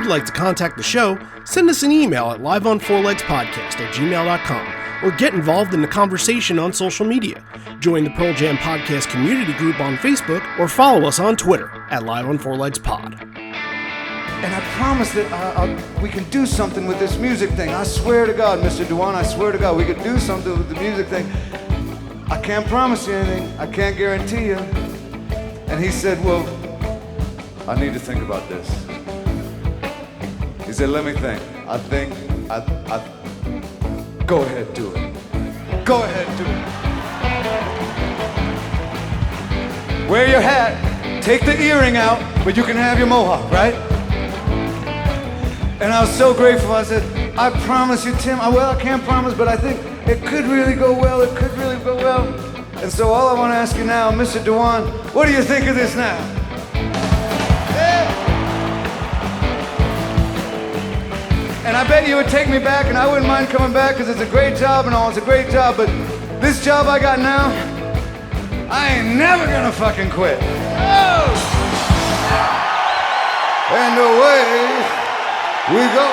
you'd like to contact the show, send us an email at liveonfourlegspodcast@gmail.com or get involved in the conversation on social media. Join the Pearl Jam Podcast community group on Facebook or follow us on Twitter at liveonfourlegspod. And I promise that we can do something with this music thing. I swear to God, Mr. Dewan, I swear to God, we could do something with the music thing. I can't promise you anything. I can't guarantee you. And he said, well, I need to think about this. He said, let me think. I go ahead, do it. Go ahead, do it. Wear your hat, take the earring out, but you can have your mohawk, right? And I was so grateful. I said, I promise you, Tim. Well, I can't promise, but I think it could really go well. It could really go well. And so all I want to ask you now, Mr. Dewan, what do you think of this now? Yeah. And I bet you would take me back, and I wouldn't mind coming back because it's a great job and all. It's a great job, but this job I got now, I ain't never gonna fucking quit. Oh! And away we go.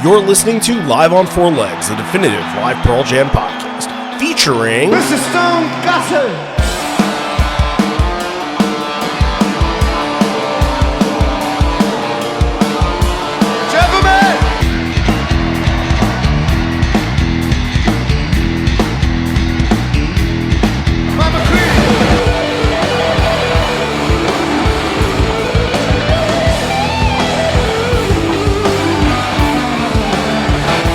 You're listening to Live on Four Legs, the definitive live Pearl Jam podcast, featuring Mr. Stone Gossard. Gentlemen. Mama Queen.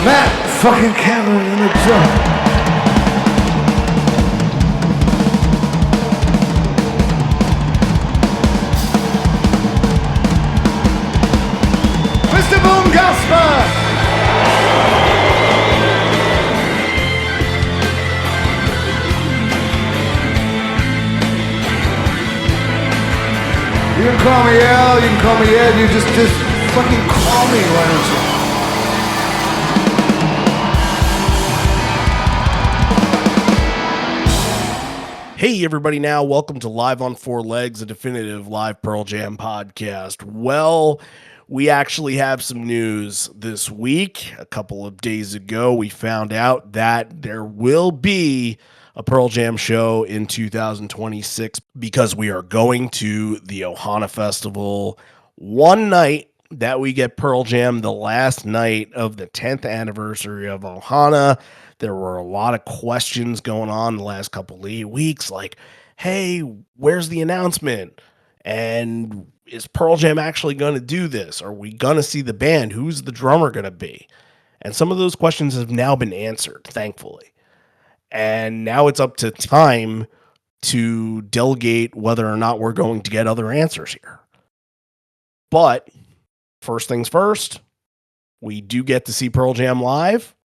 Matt fucking Cameron in the drum. Mr. Boom Gasper. You can call me Al, you can call me Ed, you just fucking call me, why don't you? Hey everybody now, welcome to Live on Four Legs, a definitive live Pearl Jam podcast. Well, we actually have some news this week. A couple of days ago, we found out that there will be a Pearl Jam show in 2026 because we are going to the Ohana Festival one night that we get Pearl Jam, the last night of the 10th anniversary of Ohana. There were a lot of questions going on the last couple of weeks, like, hey, where's the announcement? And is Pearl Jam actually going to do this? Are we going to see the band? Who's the drummer going to be? And some of those questions have now been answered, thankfully. And now it's up to time to delegate whether or not we're going to get other answers here. But first things first, we do get to see Pearl Jam live.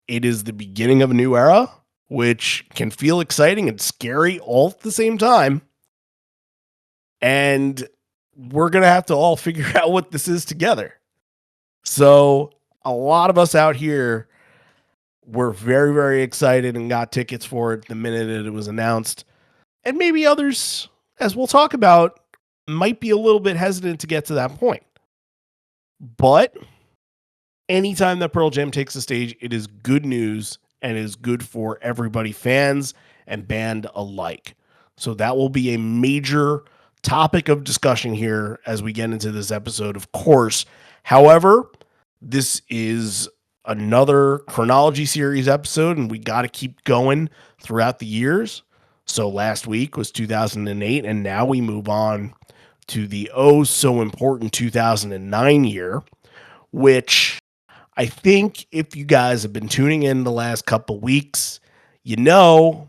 It is the beginning of a new era, which can feel exciting and scary all at the same time. And we're going to have to all figure out what this is together. So a lot of us out here were very, very excited and got tickets for it the minute that it was announced. And maybe others, as we'll talk about, might be a little bit hesitant to get to that point. But anytime that Pearl Jam takes the stage, it is good news and is good for everybody, fans and band alike. So that will be a major topic of discussion here as we get into this episode, of course. However, this is another Chronology Series episode, and we got to keep going throughout the years. So last week was 2008, and now we move on to the so important 2009 year, which I think if you guys have been tuning in the last couple weeks, you know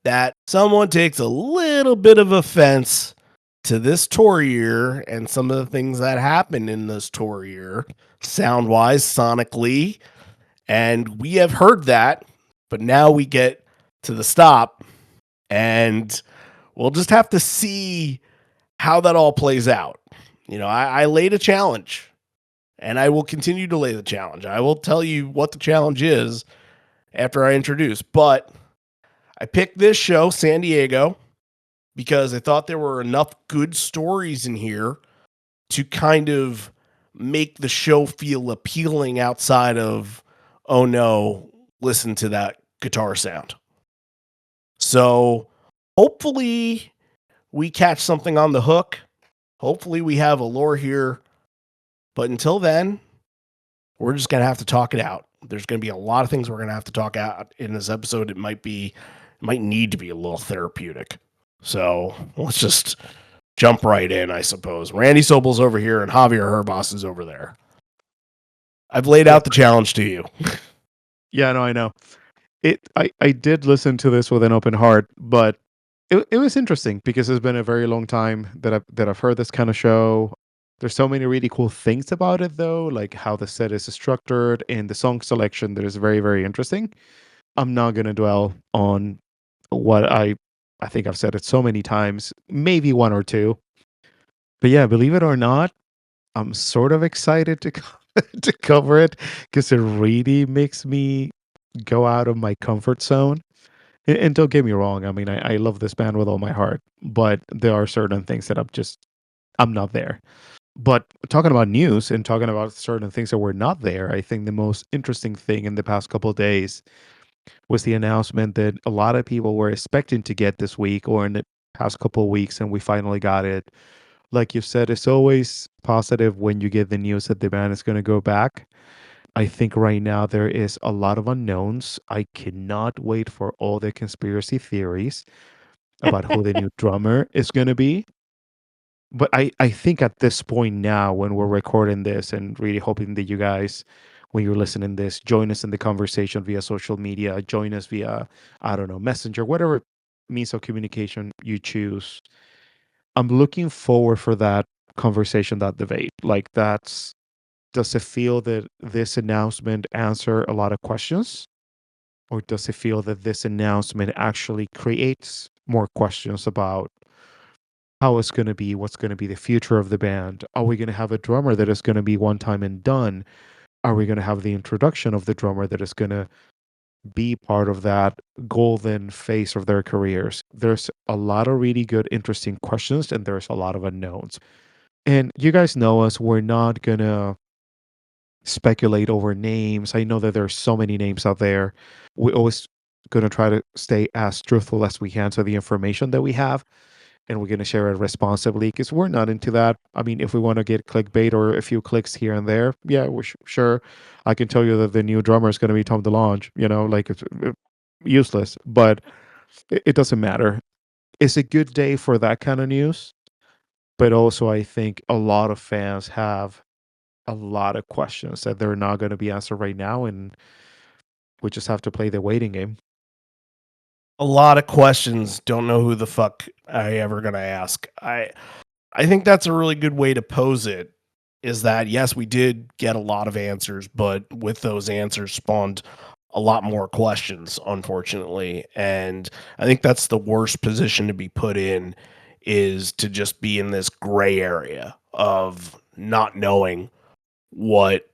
that someone takes a little bit of offense to this tour year and some of the things that happened in this tour year, sound-wise, sonically, and we have heard that, but now we get to the stop, and we'll just have to see how that all plays out. You know, I laid a challenge. And I will continue to lay the challenge. I will tell you what the challenge is after I introduce. But I picked this show, San Diego, because I thought there were enough good stories in here to kind of make the show feel appealing outside of, oh no, listen to that guitar sound. So hopefully we catch something on the hook. Hopefully we have a lore here. But until then, we're just going to have to talk it out. There's going to be a lot of things we're going to have to talk out in this episode. It might need to be a little therapeutic. So let's just jump right in, I suppose. Randy Sobel's over here and Javier Herbas is over there. I've laid out the challenge to you. Yeah, no, I know. I did listen to this with an open heart, but it was interesting because it's been a very long time that I've heard this kind of show. There's so many really cool things about it though, like how the set is structured and the song selection that is very, very interesting. I'm not gonna dwell on what I think I've said it so many times, maybe one or two. But yeah, believe it or not, I'm sort of excited to to cover it because it really makes me go out of my comfort zone. And don't get me wrong, I mean, I love this band with all my heart, but there are certain things that I'm not there. But talking about news and talking about certain things that were not there, I think the most interesting thing in the past couple of days was the announcement that a lot of people were expecting to get this week or in the past couple of weeks, and we finally got it. Like you said, it's always positive when you get the news that the band is going to go back. I think right now there is a lot of unknowns. I cannot wait for all the conspiracy theories about who the new drummer is going to be. But I think at this point now, when we're recording this and really hoping that you guys, when you're listening to this, join us in the conversation via social media, join us via, I don't know, Messenger, whatever means of communication you choose. I'm looking forward for that conversation, that debate. Like does it feel that this announcement answer a lot of questions? Or does it feel that this announcement actually creates more questions about how it's going to be, what's going to be the future of the band? Are we going to have a drummer that is going to be one time and done? Are we going to have the introduction of the drummer that is going to be part of that golden phase of their careers? There's a lot of really good, interesting questions, and there's a lot of unknowns. And you guys know us, we're not going to speculate over names. I know that there's so many names out there. We always going to try to stay as truthful as we can to the information that we have, and we're going to share it responsibly because we're not into that. I mean, if we want to get clickbait or a few clicks here and there, yeah, we're sure. I can tell you that the new drummer is going to be Tom DeLonge. Like it's useless, but it doesn't matter. It's a good day for that kind of news, but also I think a lot of fans have a lot of questions that they're not going to be answered right now, and we just have to play the waiting game. A lot of questions. Don't know who the fuck I ever gonna ask. I think that's a really good way to pose it. Is that yes, we did get a lot of answers, but with those answers spawned a lot more questions, unfortunately. And I think that's the worst position to be put in, is to just be in this gray area of not knowing what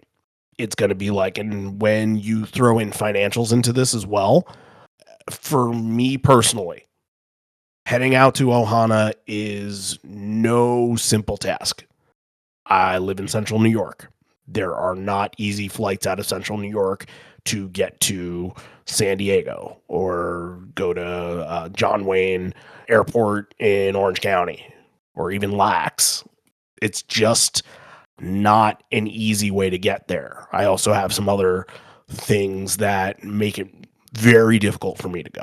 it's going to be like. And when you throw in financials into this as well, for me personally, heading out to Ohana is no simple task. I live in central New York. There are not easy flights out of central New York to get to San Diego or go to John Wayne Airport in Orange County or even Lax. It's just not an easy way to get there. I also have some other things that make it very difficult for me to go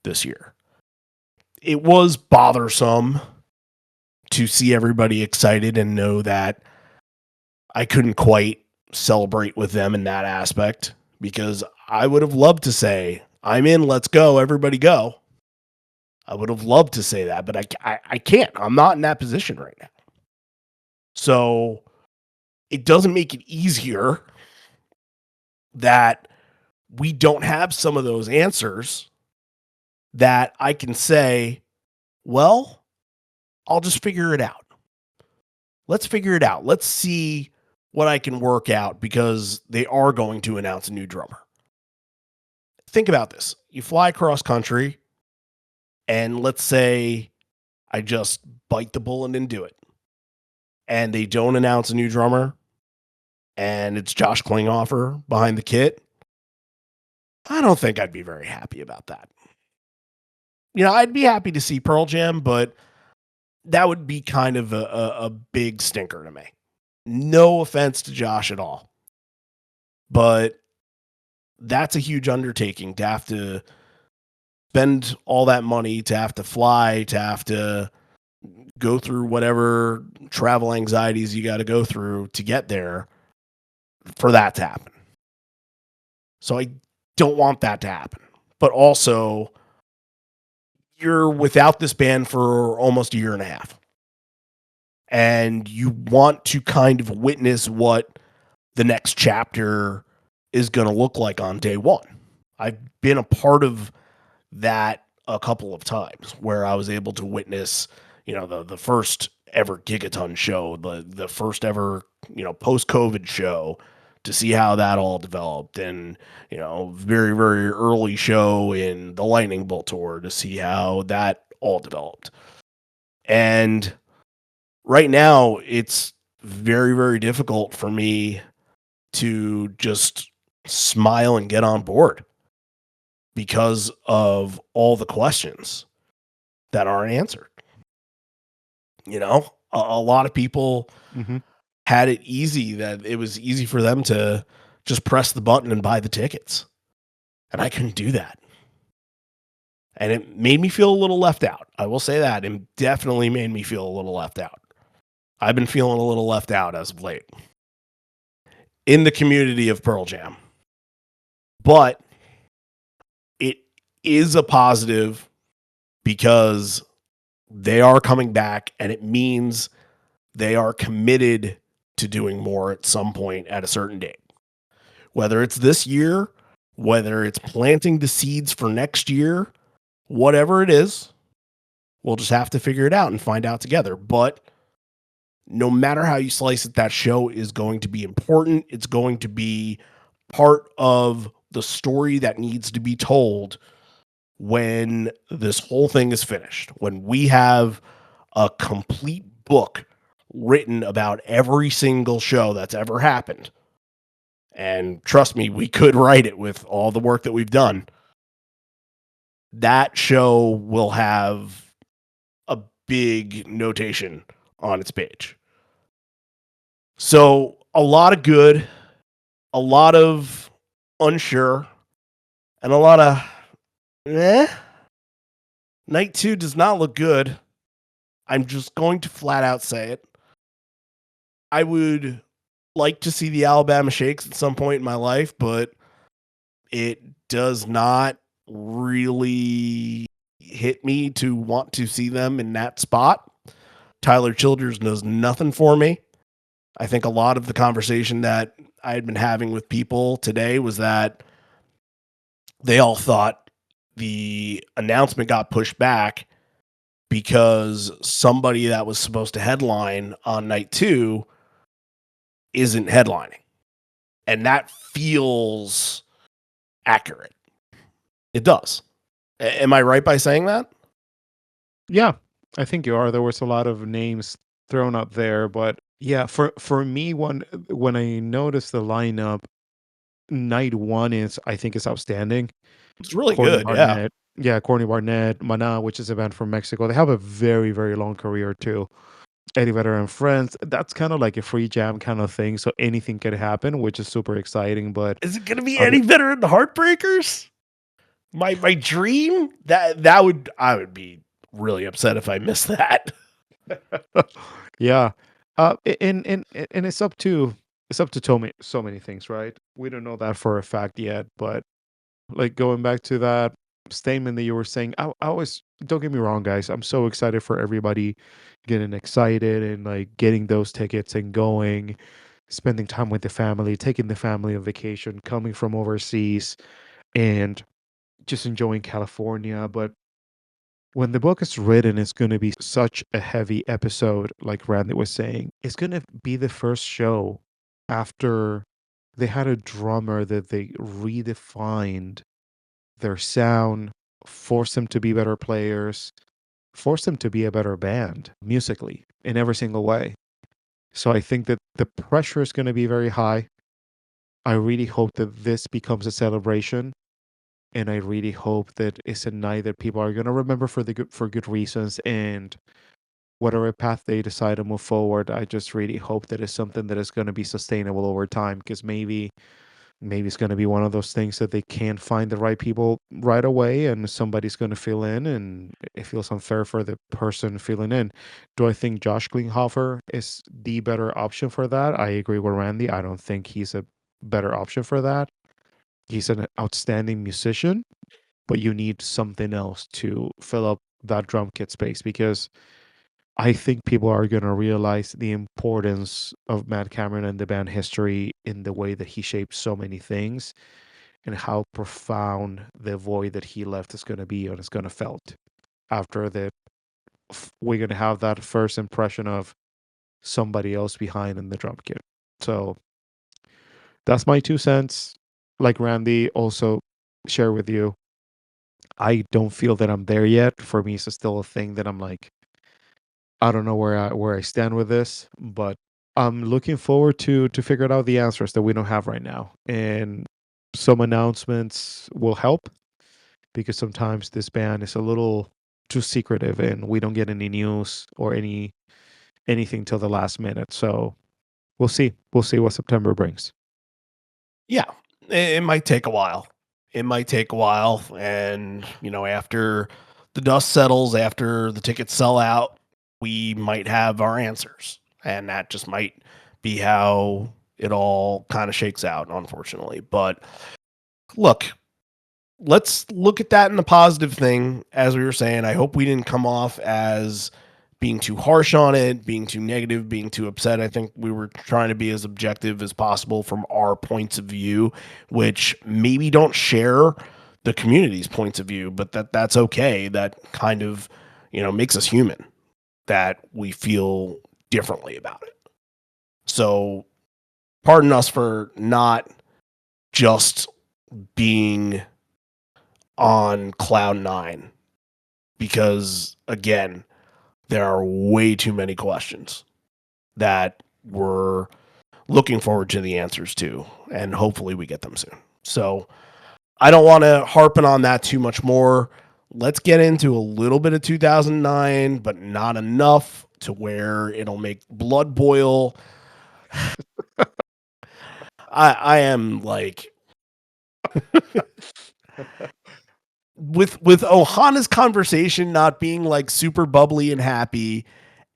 this year. It was bothersome to see everybody excited and know that I couldn't quite celebrate with them in that aspect, because I would have loved to say, I'm in, let's go, everybody go. I would have loved to say that, but I can't. I'm not in that position right now. So it doesn't make it easier that we don't have some of those answers that I can say, well, I'll just figure it out. Let's figure it out. Let's see what I can work out, because they are going to announce a new drummer. Think about this. You fly across country, and let's say I just bite the bullet and do it, and they don't announce a new drummer. and it's Josh Klinghoffer behind the kit, I don't think I'd be very happy about that. I'd be happy to see Pearl Jam, but that would be kind of a big stinker to me. No offense to Josh at all, but that's a huge undertaking to have to spend all that money, to have to fly, to have to go through whatever travel anxieties you got to go through to get there for that to happen. So I don't want that to happen. But also, you're without this band for almost a year and a half. And you want to kind of witness what the next chapter is going to look like on day one. I've been a part of that a couple of times where I was able to witness, the first ever Gigaton show, the first ever, post-COVID show, to see how that all developed, and very, very early show in the Lightning Bolt tour to see how that all developed. And right now it's very, very difficult for me to just smile and get on board because of all the questions that aren't answered. A lot of people had it easy, that it was easy for them to just press the button and buy the tickets. And I couldn't do that. And it made me feel a little left out. I will say that. It definitely made me feel a little left out. I've been feeling a little left out as of late in the community of Pearl Jam. But it is a positive because they are coming back, and it means they are committed to doing more at some point at a certain date. Whether it's this year, whether it's planting the seeds for next year, whatever it is, we'll just have to figure it out and find out together. But no matter how you slice it, that show is going to be important. It's going to be part of the story that needs to be told when this whole thing is finished, when we have a complete book written about every single show that's ever happened. And trust me, we could write it with all the work that we've done. That show will have a big notation on its page. So a lot of good, a lot of unsure, and a lot of Night 2 does not look good. I'm just going to flat out say it. I would like to see the Alabama Shakes at some point in my life, but it does not really hit me to want to see them in that spot. Tyler Childers does nothing for me. I think a lot of the conversation that I had been having with people today was that they all thought the announcement got pushed back because somebody that was supposed to headline on night 2 isn't headlining. And that feels accurate. It does. Am I right by saying that? Yeah, I think you are. There was a lot of names thrown out there, but yeah, for me, when I noticed the lineup, night one I think is outstanding. It's really Courtney good. Yeah. Barnett, yeah, Courtney Barnett, Mana, which is a band from Mexico. They have a very, very long career too. Eddie Vedder and Friends. That's kind of like a free jam kind of thing, so anything can happen, which is super exciting. But Is it going to be other, any better than the Heartbreakers? My dream, that would, I would be really upset if I missed that. yeah, and it's up to so many things, right? We don't know that for a fact yet, but like going back to that statement that you were saying, I always, don't get me wrong, guys. I'm so excited for everybody getting excited and like getting those tickets and going, spending time with the family, taking the family on vacation, coming from overseas, and just enjoying California. But when the book is written, it's going to be such a heavy episode, like Randy was saying. It's going to be the first show after they had a drummer that they redefined their sound, forced them to be better players, forced them to be a better band musically in every single way. So I think that the pressure is going to be very high. I really hope that this becomes a celebration, and I really hope that it's a night that people are going to remember for good reasons. And whatever path they decide to move forward, I just really hope that it's something that is going to be sustainable over time. Because maybe it's going to be one of those things that they can't find the right people right away, and somebody's going to fill in, and it feels unfair for the person filling in. Do I think Josh Klinghoffer is the better option for that? I agree with Randy. I don't think he's a better option for that. He's an outstanding musician, but you need something else to fill up that drum kit space, because I think people are going to realize the importance of Matt Cameron and the band history in the way that he shaped so many things, and how profound the void that he left is going to be and is going to felt after we're going to have that first impression of somebody else behind in the drum kit. So that's my 2 cents. Like Randy also share with you, I don't feel that I'm there yet. For me, it's still a thing that I'm like, I don't know where I stand with this, but I'm looking forward to figure out the answers that we don't have right now. And some announcements will help, because sometimes this band is a little too secretive and we don't get any news or anything till the last minute. So we'll see. We'll see what September brings. Yeah, it might take a while. It might take a while. And, after the dust settles, after the tickets sell out, we might have our answers. And that just might be how it all kind of shakes out, unfortunately. But look, let's look at that in the positive thing. As we were saying, I hope we didn't come off as being too harsh on it, being too negative, being too upset. I think we were trying to be as objective as possible from our points of view, which maybe don't share the community's points of view, but that's okay. That kind of, makes us human, that we feel differently about it. So pardon us for not just being on cloud nine, because again, there are way too many questions that we're looking forward to the answers to, and hopefully we get them soon. So I don't want to harping on that too much more. Let's get into a little bit of 2009, but not enough to where it'll make blood boil. I am like with Ohana's conversation not being like super bubbly and happy,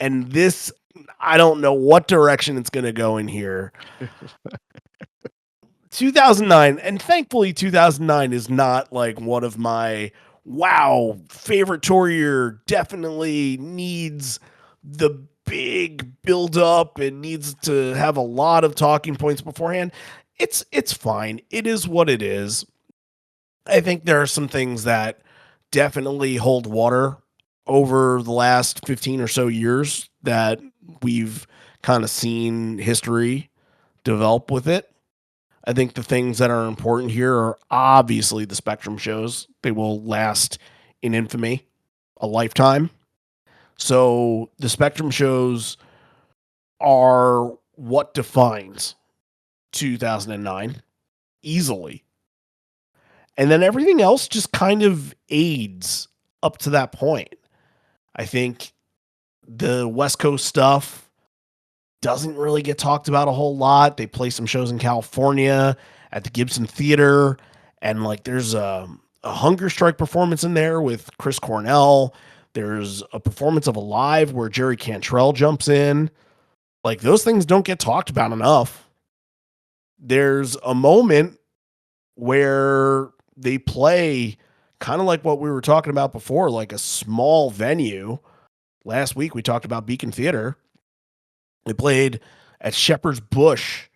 and this, I don't know what direction it's going to go in here. 2009, and thankfully 2009 is not like one of my favorite tour year. Definitely needs the big build up and needs to have a lot of talking points beforehand. It's fine. It is what it is. I think there are some things that definitely hold water over the last 15 or so years that we've kind of seen history develop with it. I think the things that are important here are obviously the Spectrum shows. They will last in infamy a lifetime. So the Spectrum shows are what defines 2009 easily. And then everything else just kind of aids up to that point. I think the West Coast stuff doesn't really get talked about a whole lot. They play some shows in California at the Gibson Theater, and like there's a hunger strike performance in there with Chris Cornell. There's a performance of Alive where Jerry Cantrell jumps in. Like those things don't get talked about enough. There's a moment where they play kind of like what we were talking about before, like a small venue. Last week we talked about Beacon Theater. They played at Shepherd's Bush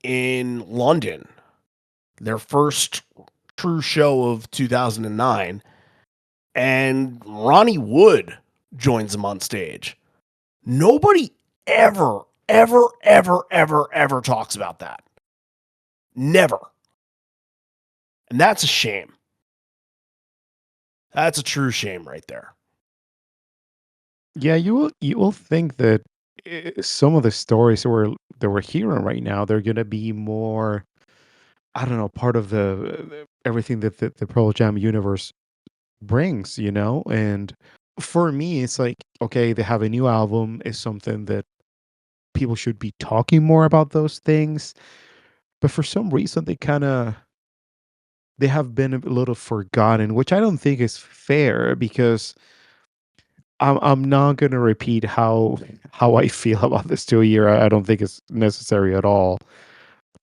in London, their first true show of 2009. And Ronnie Wood joins them on stage. Nobody ever, ever, ever, ever, ever talks about that. Never. And that's a shame. That's a true shame right there. Yeah, you will think that some of the stories that we're hearing right now, they're gonna be more, I don't know, part of everything that the Pearl Jam universe brings, And for me, it's like, okay, they have a new album is something that people should be talking more about those things. But for some reason, they have been a little forgotten, which I don't think is fair because I'm not gonna repeat how I feel about this to a year. I don't think it's necessary at all.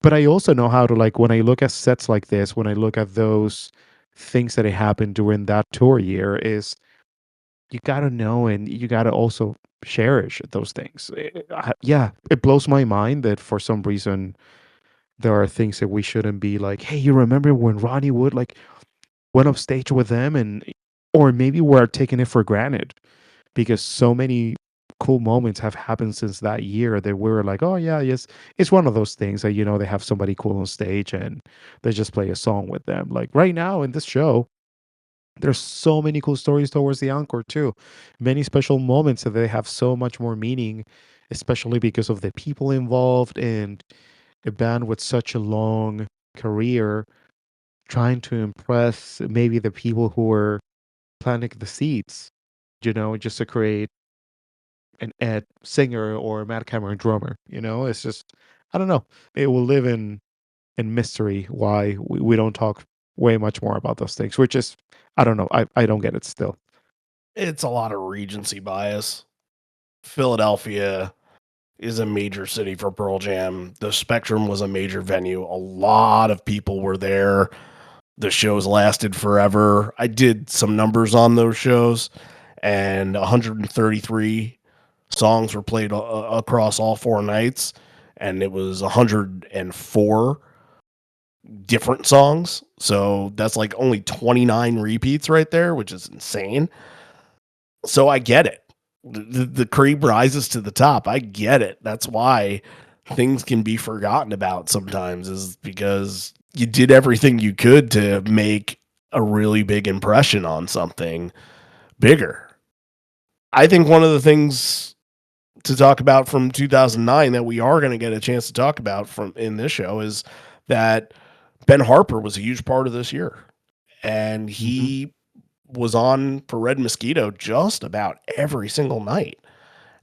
But I also know how to, like, when I look at sets like this, when I look at those things that happened during that tour year, is you gotta know and you gotta also cherish those things. Yeah, it blows my mind that for some reason there are things that we shouldn't be like, hey, you remember when Ronnie Wood like went up stage with them, and or maybe we're taking it for granted because so many cool moments have happened since that year that we were like, oh yeah, yes, it's one of those things that they have somebody cool on stage and they just play a song with them. Like right now in this show, there's so many cool stories towards the encore too. Many special moments that they have so much more meaning, especially because of the people involved and a band with such a long career trying to impress maybe the people who were planting the seeds, just to create an Ed singer or a Matt Cameron drummer. It's just, I don't know. It will live in mystery why we don't talk way much more about those things, which is, I don't know. I don't get it still. It's a lot of regency bias. Philadelphia is a major city for Pearl Jam. The Spectrum was a major venue. A lot of people were there. The shows lasted forever. I did some numbers on those shows, and 133 songs were played across all 4 nights, and it was 104 different songs. So that's like only 29 repeats right there, which is insane. So I get it. The cream rises to the top. I get it. That's why things can be forgotten about sometimes, is because you did everything you could to make a really big impression on something bigger. I think one of the things to talk about from 2009 that we are going to get a chance to talk about from in this show is that Ben Harper was a huge part of this year, and he was on for Red Mosquito just about every single night.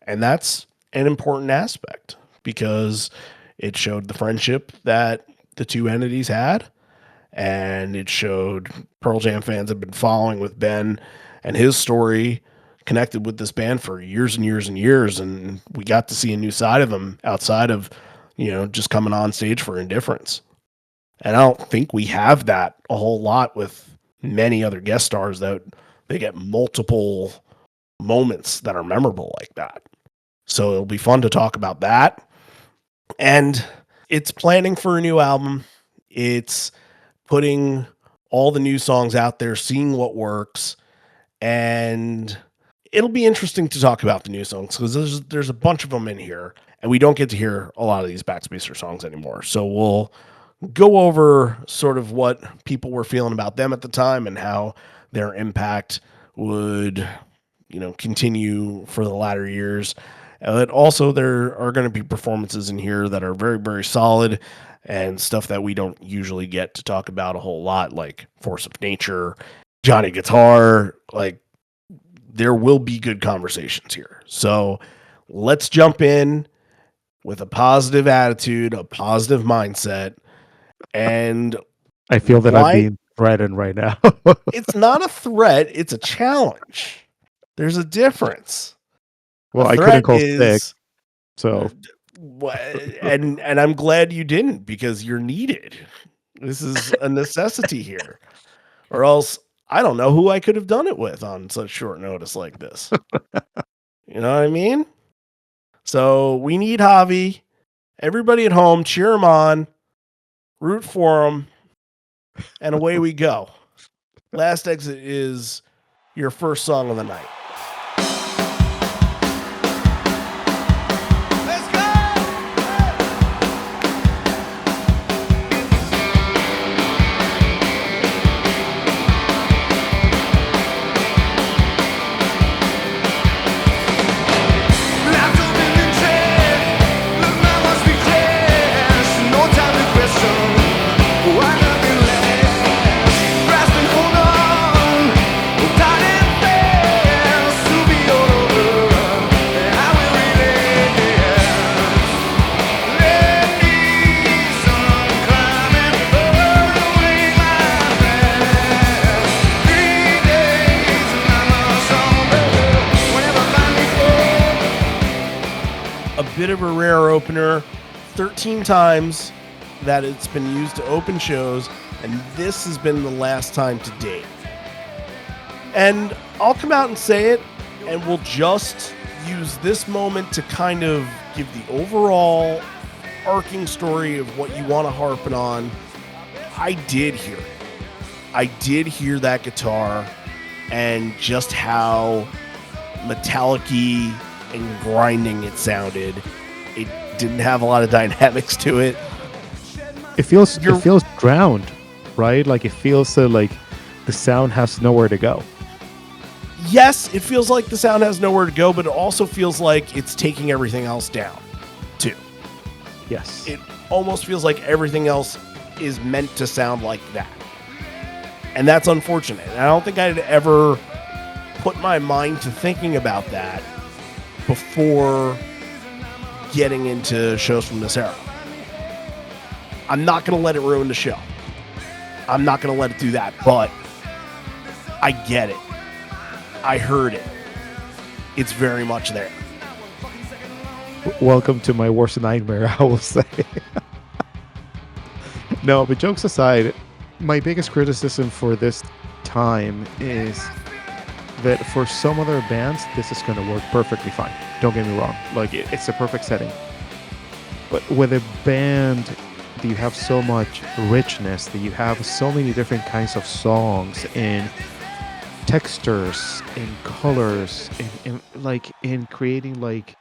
And that's an important aspect because it showed the friendship that the two entities had, and it showed Pearl Jam fans have been following with Ben and his story connected with this band for years and years and years. And we got to see a new side of him outside of, just coming on stage for Indifference. And I don't think we have that a whole lot with many other guest stars that they get multiple moments that are memorable like that. So it'll be fun to talk about that. And it's planning for a new album. It's putting all the new songs out there, seeing what works. And it'll be interesting to talk about the new songs because there's a bunch of them in here, and we don't get to hear a lot of these Backspacer songs anymore. So we'll go over sort of what people were feeling about them at the time and how their impact would, continue for the latter years. And also there are going to be performances in here that are very, very solid and stuff that we don't usually get to talk about a whole lot, like Force of Nature, Johnny Guitar. Like, there will be good conversations here. So let's jump in with a positive attitude, a positive mindset. And I feel that I'm being threatened right now. It's not a threat, it's a challenge. There's a difference. Well, I couldn't call sick, so. And I'm glad you didn't, because you're needed. This is a necessity here. Or else I don't know who I could have done it with on such short notice like this. You know what I mean? So we need Javi. Everybody at home, cheer him on, root for him, and away we go. Last Exit is your first song of the night. Life don't been bit of a rare opener. 13 times that it's been used to open shows, and this has been the last time to date. And I'll come out and say it, and we'll just use this moment to kind of give the overall arcing story of what you want to harp on. I did hear it. I did hear that guitar and just how metallic-y and grinding it sounded. It didn't have a lot of dynamics to it. It feels drowned, right? Like it feels like the sound has nowhere to go. Yes, it feels like the sound has nowhere to go, but it also feels like it's taking everything else down, too. Yes. It almost feels like everything else is meant to sound like that. And that's unfortunate. I don't think I'd ever put my mind to thinking about that before getting into shows from this era. I'm not going to let it ruin the show. I'm not going to let it do that, but I get it. I heard it. It's very much there. Welcome to my worst nightmare, I will say. No, but jokes aside, my biggest criticism for this time is that for some other bands, this is going to work perfectly fine. Don't get me wrong. Like, it's a perfect setting. But with a band that you have so much richness, that you have so many different kinds of songs and textures and colors and in creating like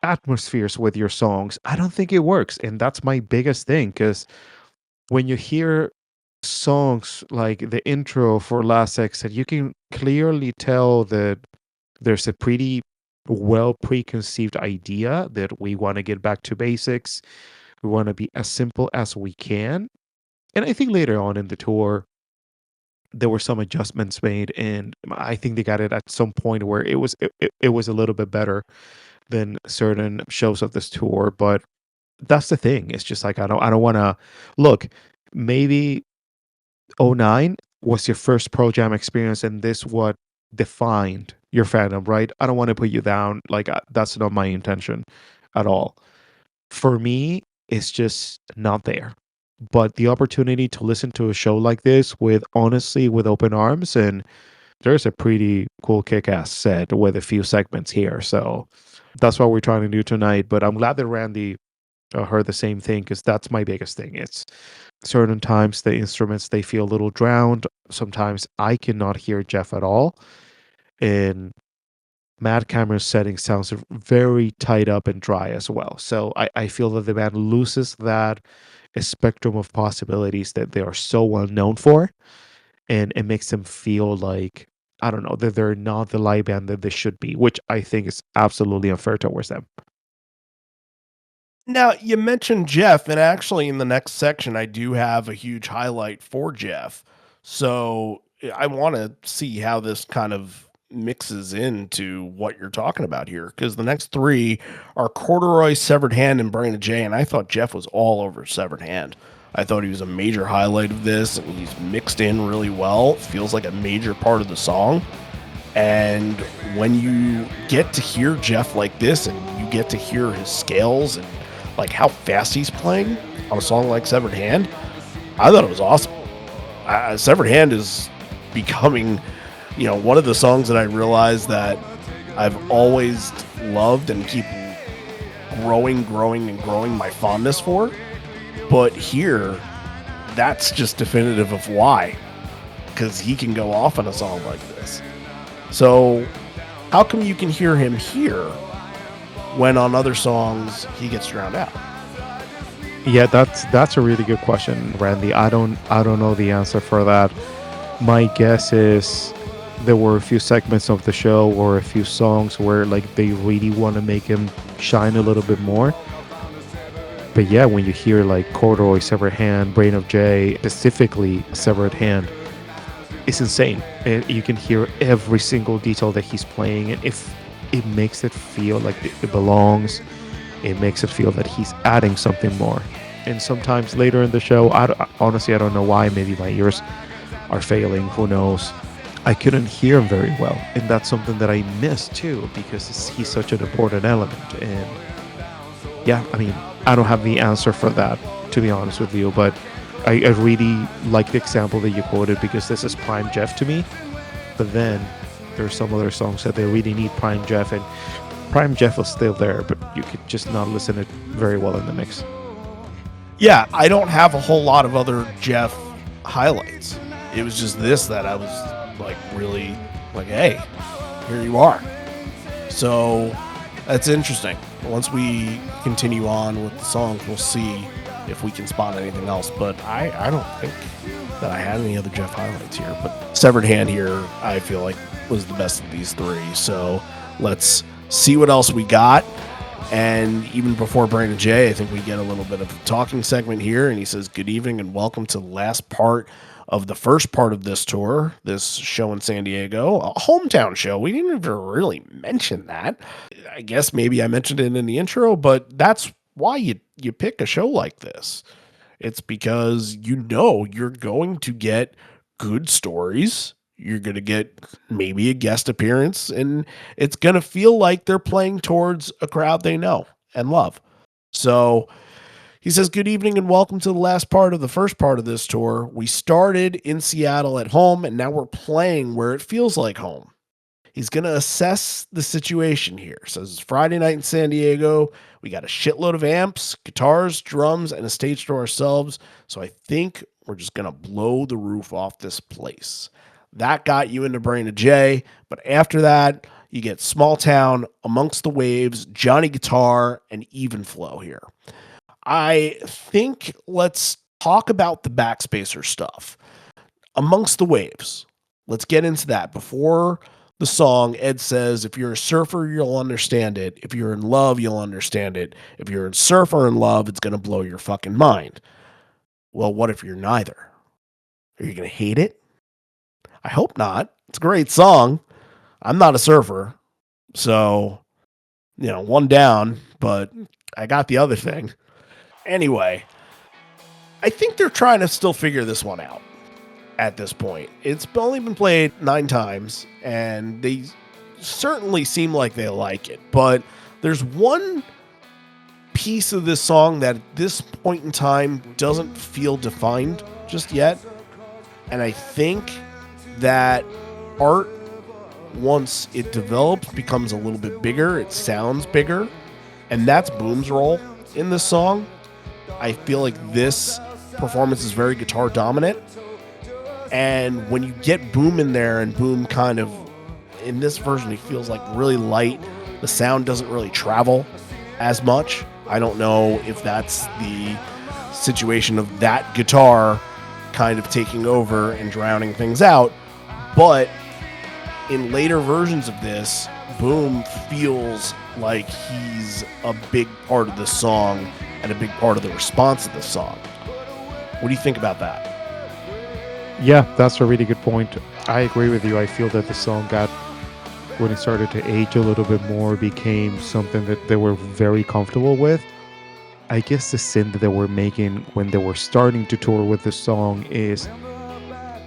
atmospheres with your songs, I don't think it works. And that's my biggest thing, because when you hear songs like the intro for Last Exit, you can clearly tell that there's a pretty well preconceived idea that we want to get back to basics. We want to be as simple as we can. And I think later on in the tour, there were some adjustments made, and I think they got it at some point where it was a little bit better than certain shows of this tour. But that's the thing. It's just like I don't want to look. Maybe '09 was your first Pro Jam experience, and this what defined your fandom, right? I don't want to put you down. Like that's not my intention at all. For me, it's just not there. But the opportunity to listen to a show like this with open arms, and there's a pretty cool kick-ass set with a few segments here. So that's what we're trying to do tonight. But I'm glad that Randy heard the same thing, because that's my biggest thing. It's certain times the instruments, they feel a little drowned. Sometimes I cannot hear Jeff at all. And Matt Cameron's setting sounds very tied up and dry as well. So I feel that the band loses that spectrum of possibilities that they are so well known for. And it makes them feel like, I don't know, that they're not the live band that they should be, which I think is absolutely unfair towards them. Now, you mentioned Jeff, and actually in the next section, I do have a huge highlight for Jeff. So I want to see how this kind of mixes into what you're talking about here, because the next three are Corduroy, Severed Hand, and Brain of J, and I thought Jeff was all over Severed Hand. I thought he was a major highlight of this, and he's mixed in really well. Feels like a major part of the song. And when you get to hear Jeff like this, and you get to hear his scales and like how fast he's playing on a song like Severed Hand, I thought it was awesome. Severed Hand is becoming, one of the songs that I realized that I've always loved and keep growing my fondness for. But here, that's just definitive of why, because he can go off on a song like this. So how come you can hear him here when on other songs he gets drowned out? Yeah, that's a really good question, Randy. I don't know the answer for that. My guess is there were a few segments of the show or a few songs where like they really want to make him shine a little bit more. But yeah, when you hear like Corduroy, Severed Hand, Brain of J, specifically Severed Hand, it's insane. And you can hear every single detail that he's playing, and if it makes it feel like it belongs, it makes it feel that he's adding something more. And sometimes later in the show, honestly, I don't know why. Maybe my ears are failing. Who knows? I couldn't hear him very well, and that's something that I missed too because he's such an important element. And yeah, I mean, I don't have the answer for that, to be honest with you, but I really like the example that you quoted because this is Prime Jeff to me. But then there's some other songs that they really need Prime Jeff, and Prime Jeff was still there, but you could just not listen it very well in the mix. Yeah, I don't have a whole lot of other Jeff highlights. It was just this that I was like really like, hey, here you are. So that's interesting. Once we continue on with the songs, we'll see if we can spot anything else. But I don't think that I had any other Jeff highlights here. But Severed Hand here, I feel like was the best of these three. So let's see what else we got. And even before Brandon J, I think we get a little bit of a talking segment here. And he says, good evening and welcome to the last part of the first part of this tour, this show in San Diego, a hometown show. We didn't even really mention that. I guess maybe I mentioned it in the intro, but that's why you pick a show like this. It's because you know you're going to get good stories. You're going to get maybe a guest appearance, and it's going to feel like they're playing towards a crowd they know and love. So he says, good evening and welcome to the last part of the first part of this tour. We started in Seattle at home, and now we're playing where it feels like home. He's going to assess the situation here. So it's Friday night in San Diego. We got a shitload of amps, guitars, drums, and a stage to ourselves. So I think we're just going to blow the roof off this place. That got you into Brandon J. But after that, you get Small Town, Amongst the Waves, Johnny Guitar, and Even Flow here. I think let's talk about the Backspacer stuff. Amongst the Waves. Let's get into that. Before the song, Ed says, if you're a surfer, you'll understand it. If you're in love, you'll understand it. If you're a surfer in love, it's going to blow your fucking mind. Well, what if you're neither? Are you going to hate it? I hope not. It's a great song. I'm not a surfer. So, one down, but I got the other thing. Anyway, I think they're trying to still figure this one out at this point. It's only been played 9 times, and they certainly seem like they like it. But there's one piece of this song that at this point in time doesn't feel defined just yet. And I think that art, once it develops, becomes a little bit bigger. It sounds bigger. And that's Boom's role in this song. I feel like this performance is very guitar dominant. And when you get Boom in there, and Boom kind of, in this version, he feels like really light. The sound doesn't really travel as much. I don't know if that's the situation of that guitar kind of taking over and drowning things out. But in later versions of this, Boom feels like he's a big part of the song and a big part of the response to the song. What do you think about that? Yeah, that's a really good point. I agree with you. I feel that the song when it started to age a little bit more, became something that they were very comfortable with. I guess the sin that they were making when they were starting to tour with the song is,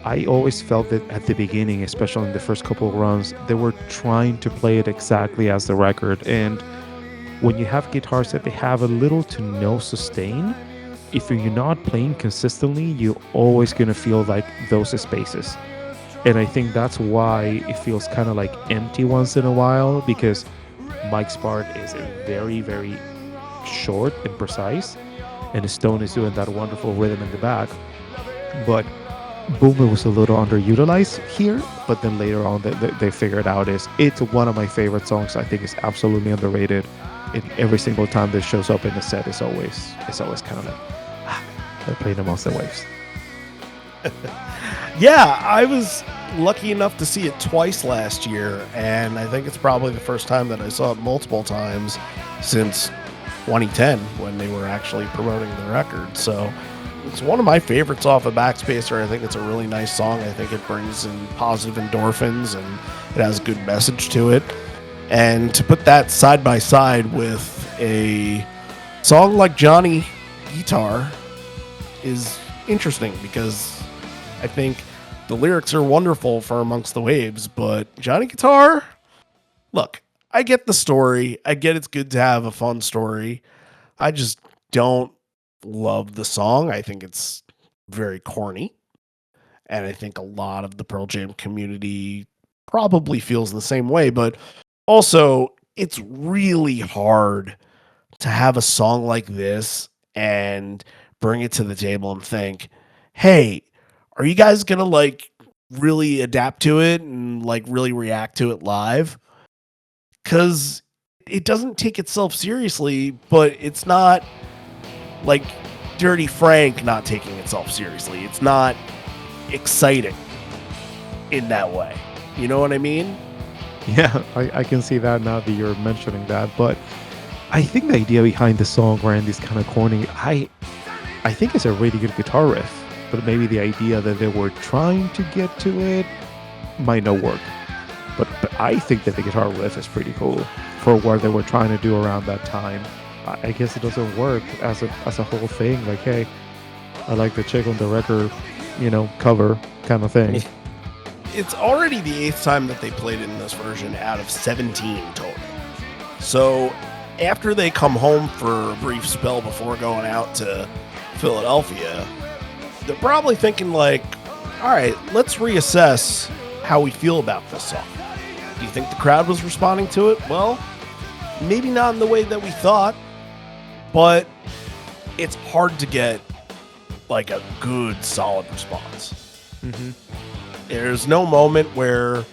I always felt that at the beginning, especially in the first couple of runs, they were trying to play it exactly as the record. And when you have guitars that they have a little to no sustain, if you're not playing consistently, you're always going to feel like those spaces. And I think that's why it feels kind of like empty once in a while, because Mike's part is very, very short and precise, and Stone is doing that wonderful rhythm in the back. But Boomer was a little underutilized here, but then later on they figured out it's one of my favorite songs. I think it's absolutely underrated. And every single time this shows up in the set, it's always kind of like, they're playing Amongst the Waves. Yeah, I was lucky enough to see it twice last year, and I think it's probably the first time that I saw it multiple times since 2010 when they were actually promoting the record. So it's one of my favorites off of Backspacer. I think it's a really nice song. I think it brings in positive endorphins, and it has a good message to it. And to put that side by side with a song like Johnny Guitar is interesting, because I think The lyrics are wonderful for Amongst the Waves, but Johnny Guitar, look, I get the story. I get it's good to have a fun story. I just don't love the song. I think it's very corny. And I think a lot of the Pearl Jam community probably feels the same way. But also, it's really hard to have a song like this and bring it to the table and think, hey, are you guys going to like really adapt to it and like really react to it live? Because it doesn't take itself seriously, but it's not like Dirty Frank not taking itself seriously. It's not exciting in that way. You know what I mean? Yeah, I can see that now that you're mentioning that. But I think the idea behind the song, Randy's kind of corny. I think it's a really good guitar riff, but maybe the idea that they were trying to get to it might not work. But I think that the guitar riff is pretty cool for what they were trying to do around that time. I guess it doesn't work as a whole thing. Like, hey, I like the chick on the record, cover kind of thing. It's already the 8th time that they played it in this version out of 17 total. So after they come home for a brief spell before going out to Philadelphia, they're probably thinking like, all right, let's reassess how we feel about this song. Do you think the crowd was responding to it? Well, maybe not in the way that we thought, but it's hard to get like a good, solid response. Mm-hmm. There's no moment where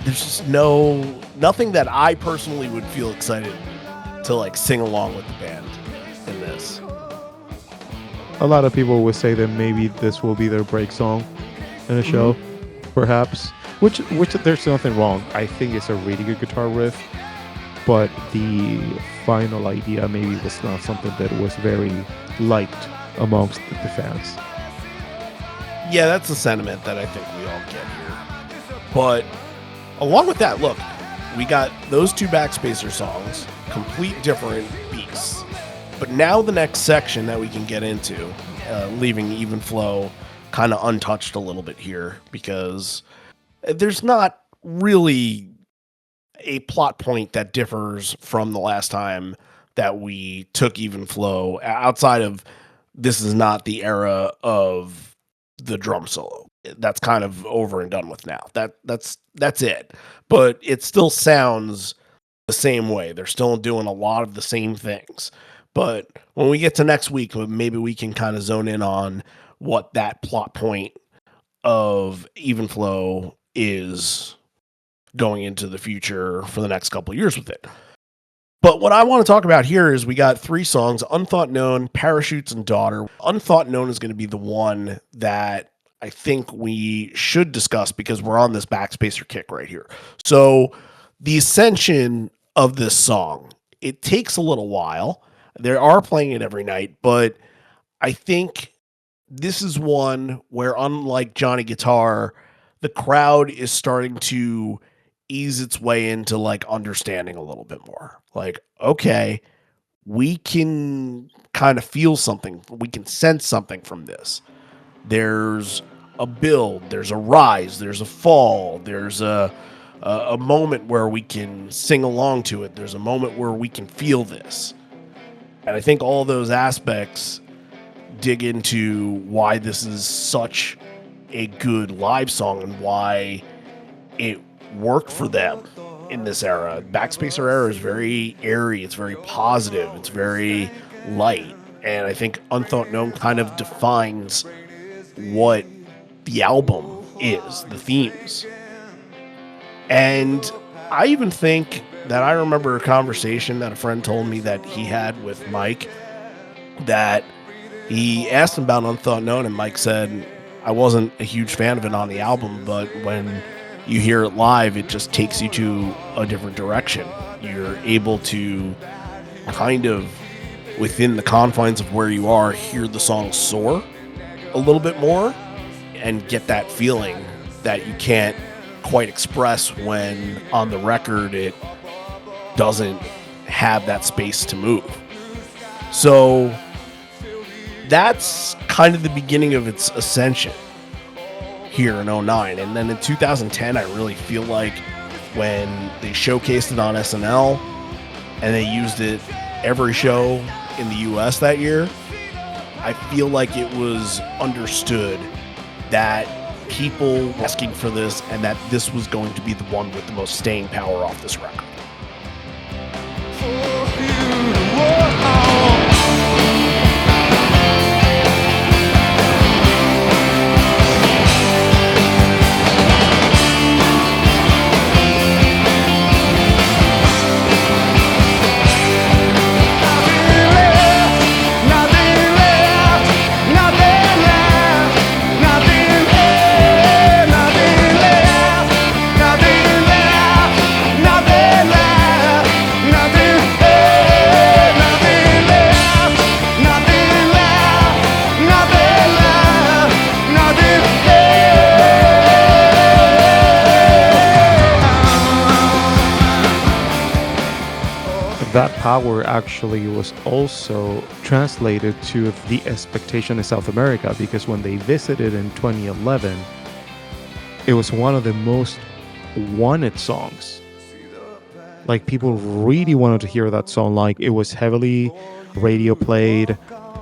there's just nothing that I personally would feel excited to like sing along with the band in this. A lot of people would say that maybe this will be their break song in a show, perhaps. Which there's nothing wrong. I think it's a really good guitar riff, but the final idea maybe was not something that was very liked amongst the fans. Yeah, that's the sentiment that I think we all get here. But along with that, look, we got those two Backspacer songs, complete different beasts. But now the next section that we can get into, leaving Even Flow kind of untouched a little bit here, because there's not really a plot point that differs from the last time that we took Even Flow, outside of this is not the era of the drum solo. That's kind of over and done with now. That's it. But it still sounds the same way. They're still doing a lot of the same things. But when we get to next week, maybe we can kind of zone in on what that plot point of Even Flow is going into the future for the next couple of years with it. But what I want to talk about here is we got 3 songs, Unthought Known, Parachutes, and Daughter. Unthought Known is going to be the one that I think we should discuss because we're on this Backspacer kick right here. So the ascension of this song, it takes a little while. They are playing it every night, but I think this is one where, unlike Johnny Guitar, the crowd is starting to ease its way into like understanding a little bit more. Like, okay, we can kind of feel something. We can sense something from this. There's a build, there's a rise, there's a fall, there's a moment where we can sing along to it. There's a moment where we can feel this. And I think all those aspects dig into why this is such a good live song and why it worked for them in this era. Backspacer era is very airy, it's very positive, it's very light, and I think Unthought Known kind of defines what the album is, the themes. And I even think that I remember a conversation that a friend told me that he had with Mike, that he asked him about Unthought Known, and Mike said, I wasn't a huge fan of it on the album, but when you hear it live, it just takes you to a different direction. You're able to kind of, within the confines of where you are, hear the song soar a little bit more and get that feeling that you can't quite express when on the record it doesn't have that space to move. So that's kind of the beginning of its ascension. here in 09. And then in 2010, I really feel like when they showcased it on SNL and they used it every show in the US that year, I feel like it was understood that people were asking for this and that this was going to be the one with the most staying power off this record. That power actually was also translated to the expectation in South America, because when they visited in 2011, it was one of the most wanted songs. Like, people really wanted to hear that song. Like, it was heavily radio played.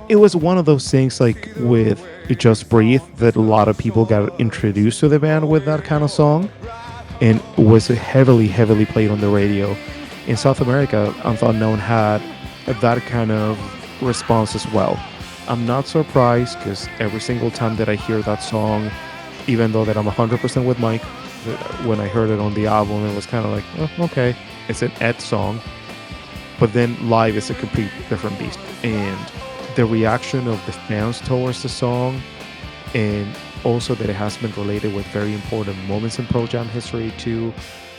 It was one of those things, like with Just Breathe, that a lot of people got introduced to the band with that kind of song, and was heavily played on the radio. In South America, Unthought Known had that kind of response as well. I'm not surprised, because every single time that I hear that song, even though that I'm 100% with Mike, when I heard it on the album, it was kind of like, oh, okay, it's an Ed song. But then live is a complete different beast. And the reaction of the fans towards the song, and also that it has been related with very important moments in Pearl Jam history too.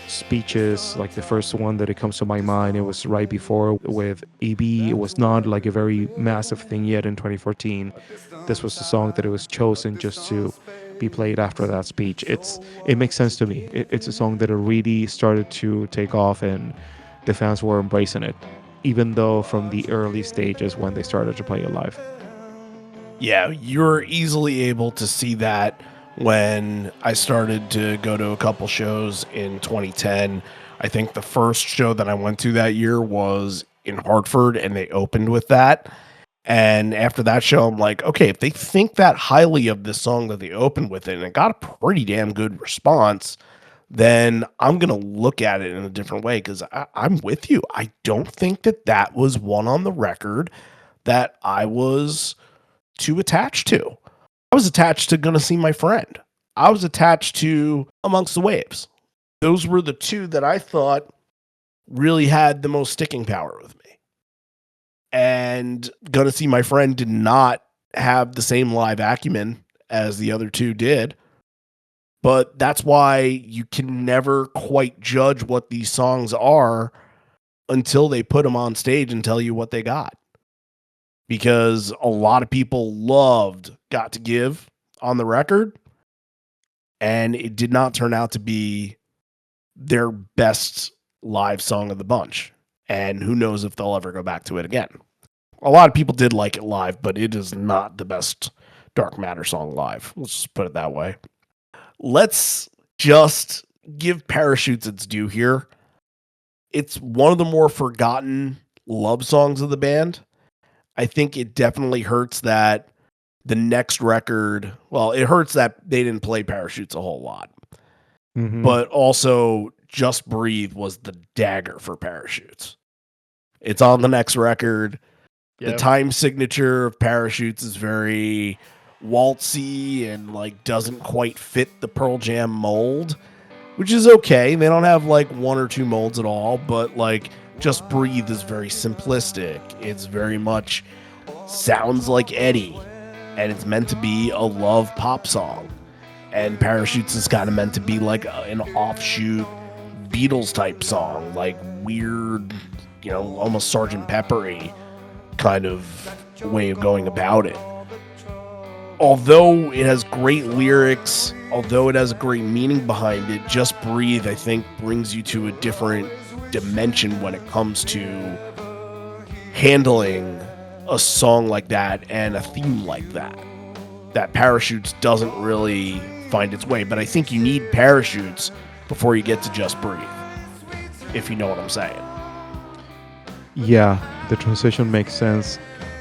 Speeches, like the first one that it comes to my mind, it was right before with EB. It was not like a very massive thing yet in 2014. This was the song that it was chosen just to be played after that speech. It makes sense to me. It's a song that it really started to take off, and the fans were embracing it, even though from the early stages when they started to play it live. Yeah, you're easily able to see that when I started to go to a couple shows in 2010. I think the first show that I went to that year was in Hartford, and they opened with that. And after that show, I'm like, okay, if they think that highly of this song that they opened with it, and it got a pretty damn good response, then I'm going to look at it in a different way, because I'm with you. I don't think that was one on the record that I was too attached to. I was attached to Gonna See My Friend. I was attached to Amongst the Waves. Those were the two that I thought really had the most sticking power with me. And Gonna See My Friend did not have the same live acumen as the other two did. But that's why you can never quite judge what these songs are until they put them on stage and tell you what they got. Because a lot of people loved Got to Give on the record, and it did not turn out to be their best live song of the bunch. And who knows if they'll ever go back to it again. A lot of people did like it live, but it is not the best Dark Matter song live. Let's just put it that way. Let's just give Parachutes its due here. It's one of the more forgotten love songs of the band. I think it definitely hurts that the next record, well, it hurts that they didn't play Parachutes a whole lot. Mm-hmm. But also, Just Breathe was the dagger for Parachutes. It's on the next record. Yep. The time signature of Parachutes is very waltzy and like doesn't quite fit the Pearl Jam mold, which is okay. They don't have like one or two molds at all, but like Just Breathe is very simplistic. It's very much sounds like Eddie, and it's meant to be a love pop song. And Parachutes is kind of meant to be like an offshoot Beatles type song, like weird, almost Sgt. Peppery kind of way of going about it. Although it has great lyrics, although it has a great meaning behind it, Just Breathe, I think, brings you to a different dimension when it comes to handling a song like that and a theme like that. That Parachutes doesn't really find its way. But I think you need parachutes before you get to Just Breathe, if you know what I'm saying. Yeah, the transition makes sense.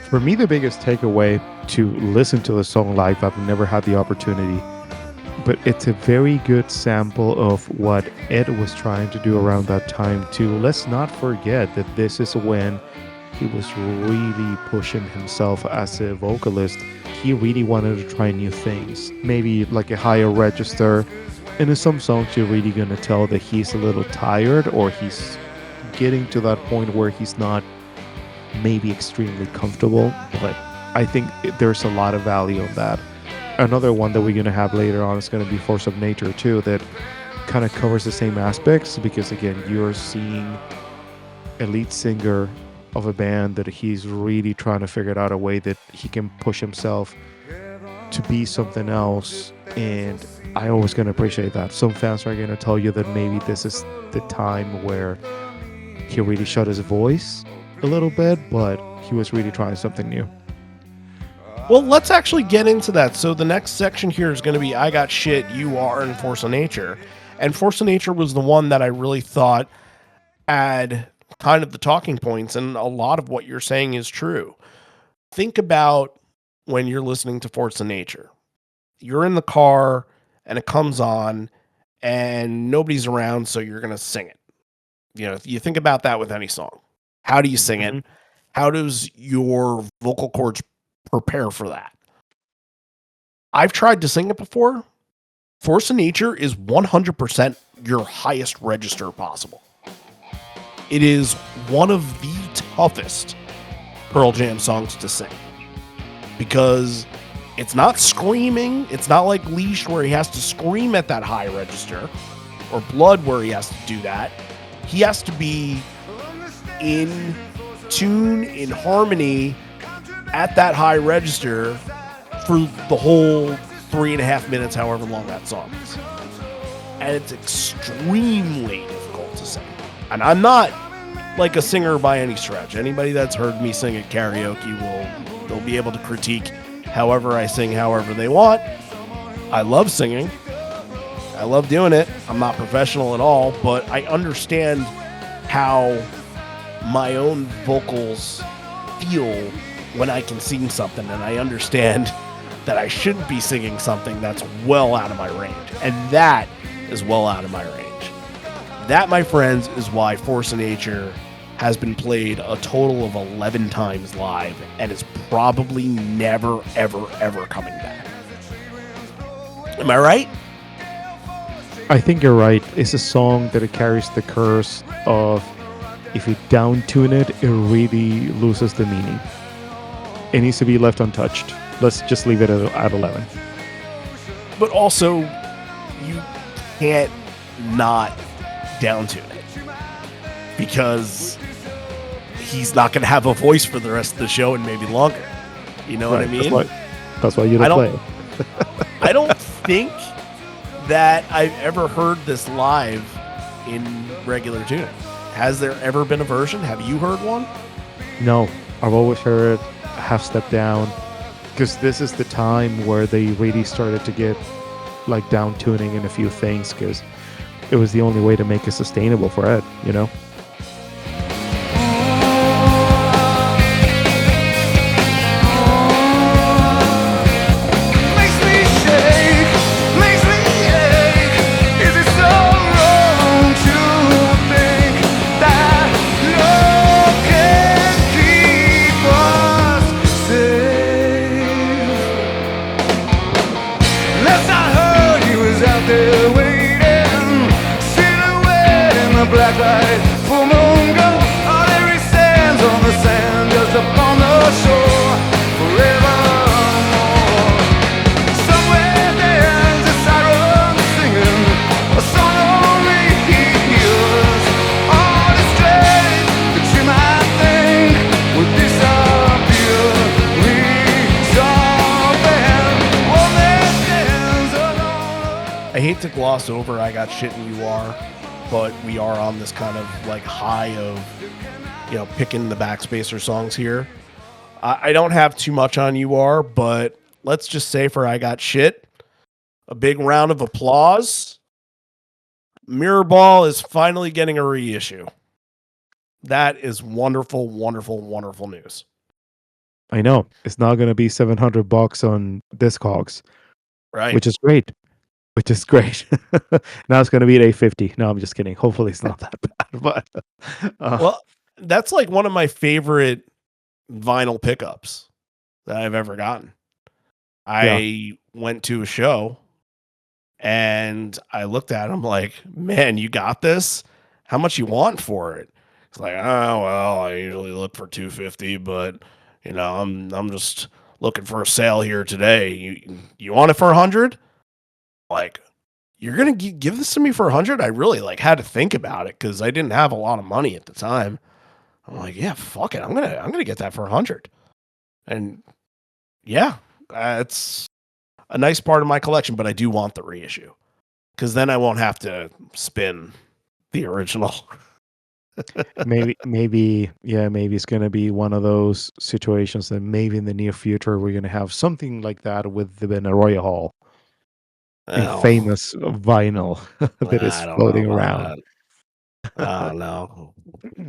For me, the biggest takeaway to listen to the song live, I've never had the opportunity, but it's a very good sample of what Ed was trying to do around that time too. Let's not forget that this is when he was really pushing himself as a vocalist. He really wanted to try new things, maybe like a higher register. And in some songs, you're really going to tell that he's a little tired, or he's getting to that point where he's not maybe extremely comfortable. But I think there's a lot of value in that. Another one that we're going to have later on is going to be Force of Nature too, that kind of covers the same aspects, because again, you're seeing a lead singer of a band that he's really trying to figure out a way that he can push himself to be something else. And I always going to appreciate that. Some fans are going to tell you that maybe this is the time where he really shut his voice a little bit, but he was really trying something new. Well, let's actually get into that. So the next section here is going to be I Got Shit, You Are, and Force of Nature. And Force of Nature was the one that I really thought had kind of the talking points, and a lot of what you're saying is true. Think about when you're listening to Force of Nature. You're in the car, and it comes on, and nobody's around, so you're going to sing it. You know, you think about that with any song. How do you sing it? How does your vocal cords prepare for that? I've tried to sing it before. Force of Nature is 100% your highest register possible. It is one of the toughest Pearl Jam songs to sing, because it's not screaming. It's not like Leash where he has to scream at that high register, or Blood where he has to do that. He has to be in tune, in harmony at that high register for the whole 3.5 minutes, however long that song is. And it's extremely difficult to sing. And I'm not like a singer by any stretch. Anybody that's heard me sing at karaoke they'll be able to critique however I sing, however they want. I love singing. I love doing it. I'm not professional at all, but I understand how my own vocals feel when I can sing something, and I understand that I shouldn't be singing something that's well out of my range, and that is well out of my range. That, my friends, is why Force of Nature has been played a total of 11 times live, and is probably never, ever, ever coming back. Am I right? I think you're right. It's a song that it carries the curse of, if you down tune it, it really loses the meaning. It needs to be left untouched. Let's just leave it at 11. But also, you can't not down tune it, because he's not going to have a voice for the rest of the show and maybe longer. You know what I mean? That's why you don't play it. I don't think that I've ever heard this live in regular tuning. Has there ever been a version? Have you heard one? No, I've always heard Half Step Down, because this is the time where they really started to get like down tuning in a few things, because it was the only way to make it sustainable for Ed, you know? I hate to gloss over I Got Shit and You Are, but we are on this kind of like high of, you know, picking the Backspacer songs here. I don't have too much on You Are, but let's just say for I Got Shit, a big round of applause. Mirrorball is finally getting a reissue. That is wonderful, wonderful, wonderful news. I know. It's not going to be $700 on Discogs, Right. which is great. Which is great. Now it's going to be at $850. No, I'm just kidding. Hopefully it's not that bad. But well, that's like one of my favorite vinyl pickups that I've ever gotten. I went to a show and I looked at him like, man, you got this? How much you want for it? It's like, oh, well, I usually look for $250, but you know, I'm just looking for a sale here today. You want it for $100? Like, you're going to give this to me for $100? I really like had to think about it because I didn't have a lot of money at the time. I'm like, yeah, fuck it. I'm going to get that for $100. And yeah, it's a nice part of my collection, but I do want the reissue because then I won't have to spin the original. maybe it's going to be one of those situations that maybe in the near future we're going to have something like that with the Benaroya Hall, a famous vinyl that is floating around. I don't know.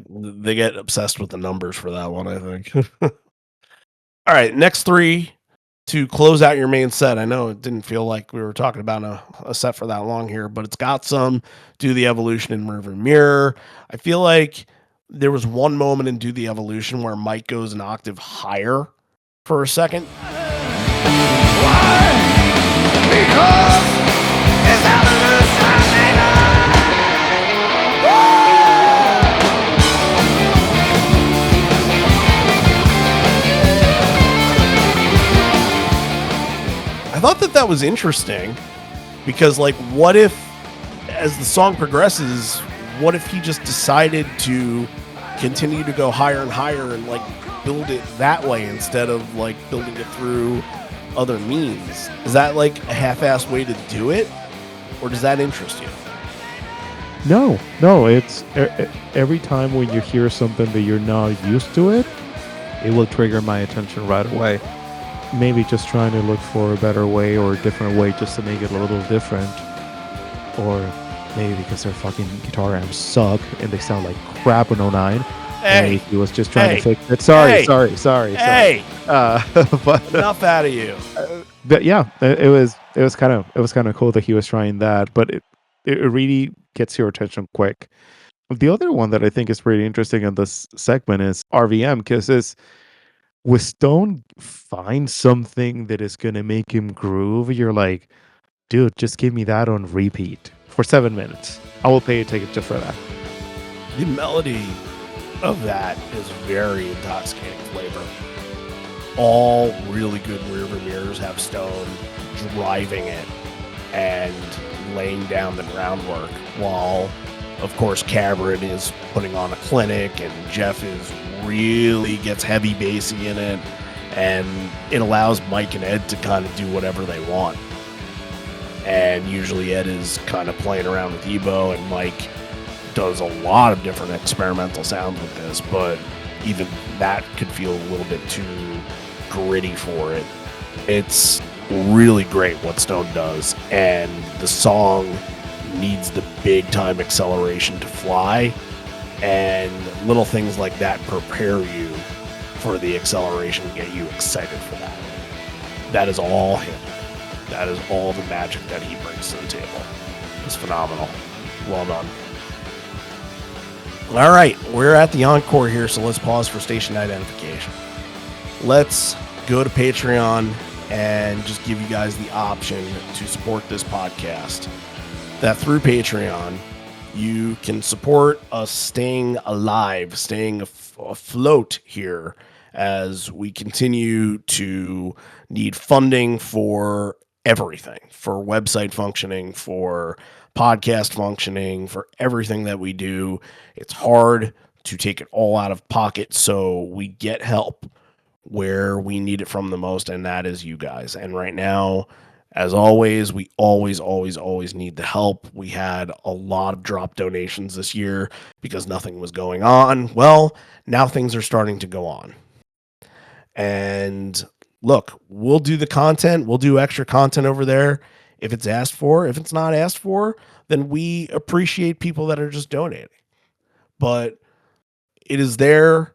They get obsessed with the numbers for that one, I think. All right, next three to close out your main set. I know it didn't feel like we were talking about a set for that long here, but it's got some Do the Evolution in River Mirror. I feel like there was one moment in Do the Evolution where Mike goes an octave higher for a second. Why? Because it's I thought that was interesting because, like, what if, as the song progresses, what if he just decided to continue to go higher and higher and, like, build it that way instead of, like, building it through other means? Is that, like, a half-assed way to do it? Or does that interest you? No, it's every time when you hear something that you're not used to it will trigger my attention right away. Maybe just trying to look for a better way or a different way just to make it a little different. Or maybe because their fucking guitar amps suck and they sound like crap on 09. Hey, he was just trying to fix it. Sorry. Hey, but enough out of you. But yeah, it was kind of cool that he was trying that, but it really gets your attention quick. The other one that I think is pretty interesting in this segment is RVM, because it's with Stone find something that is gonna make him groove. You're like, dude, just give me that on repeat for 7 minutes. I will pay a ticket just for that. The melody of that is very intoxicating flavor. All really good River Mirrors have Stone driving it and laying down the groundwork, while, of course, Cameron is putting on a clinic and Jeff is really gets heavy bassy in it, and it allows Mike and Ed to kind of do whatever they want. And usually Ed is kind of playing around with Ebo, and Mike does a lot of different experimental sounds with this, but even that could feel a little bit too gritty for it. It's really great what Stone does, and the song needs the big time acceleration to fly, and little things like that prepare you for the acceleration and get you excited for that. That is all him. That is all the magic that he brings to the table. It's phenomenal. Well done. All right, we're at the encore here, so let's pause for station identification. Let's go to Patreon and just give you guys the option to support this podcast. That through Patreon, you can support us staying alive, staying afloat here as we continue to need funding for everything, for website functioning, for podcast functioning, for everything that we do. It's hard to take it all out of pocket, so we get help where we need it from the most, and that is you guys. And right now, as always, we always need the help. We had a lot of drop donations this year because nothing was going on. Well, now things are starting to go on. And look, we'll do the content. We'll do extra content over there If it's asked for, if it's not asked for, then we appreciate people that are just donating. But it is there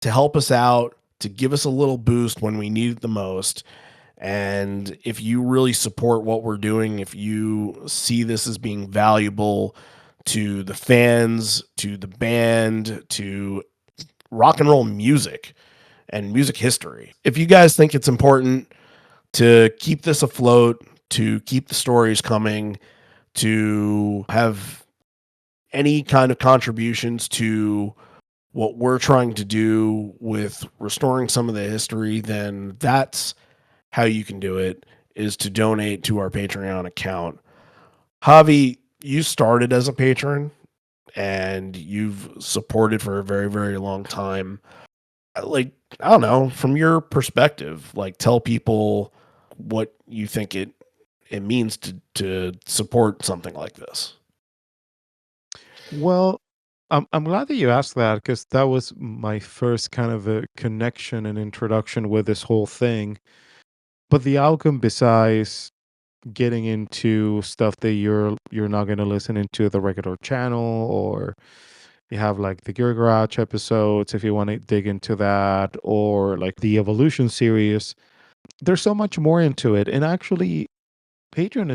to help us out, to give us a little boost when we need it the most. And if you really support what we're doing, if you see this as being valuable to the fans, to the band, to rock and roll music and music history, if you guys think it's important to keep this afloat, to keep the stories coming, to have any kind of contributions to what we're trying to do with restoring some of the history, then that's how you can do it, is to donate to our Patreon account. Javi, you started as a patron and you've supported for a very, very long time. Like, I don't know, from your perspective, like tell people what you think it means to support something like this. Well, I'm glad that you asked that because that was my first kind of a connection and introduction with this whole thing. But the outcome, besides getting into stuff that you're not going to listen into the regular channel, or you have like the Gear Garage episodes if you want to dig into that, or like the Evolution series. There's so much more into it, and actually, Patreon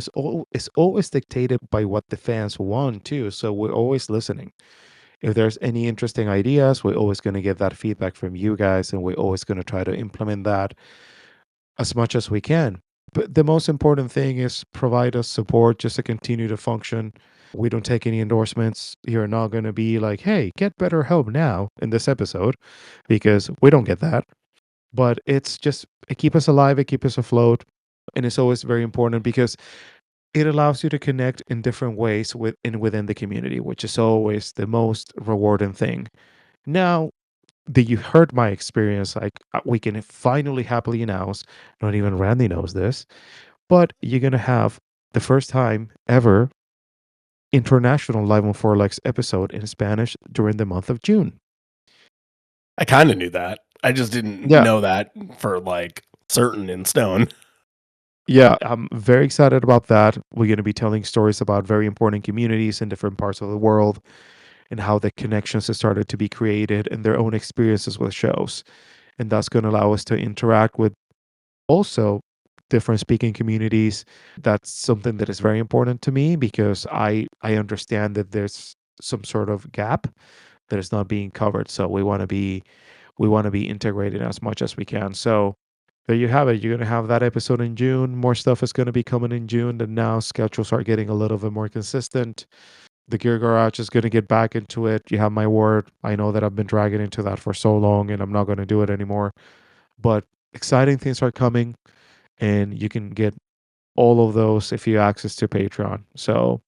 is always dictated by what the fans want too. So we're always listening. If there's any interesting ideas, we're always going to get that feedback from you guys, and we're always going to try to implement that as much as we can. But the most important thing is provide us support just to continue to function. We don't take any endorsements. You're not going to be like, hey, get better help now in this episode, because we don't get that. But it's just, it keeps us alive, it keeps us afloat. And it's always very important because it allows you to connect in different ways within the community, which is always the most rewarding thing. Now that you heard my experience, like we can finally happily announce, not even Randy knows this, but you're gonna have the first time ever international Live on Four Legs episode in Spanish during the month of June. I kind of knew that. I just didn't Yeah. know that for like certain in stone. Yeah, I'm very excited about that. We're going to be telling stories about very important communities in different parts of the world and how the connections have started to be created and their own experiences with shows. And that's going to allow us to interact with also different speaking communities. That's something that is very important to me because I understand that there's some sort of gap that is not being covered. So we want to be integrated as much as we can. So there you have it. You're gonna have that episode in June. More stuff is gonna be coming in June. And now schedules are getting a little bit more consistent. The Gear Garage is gonna get back into it. You have my word. I know that I've been dragging into that for so long, and I'm not gonna do it anymore. But exciting things are coming, and you can get all of those if you access to Patreon. So,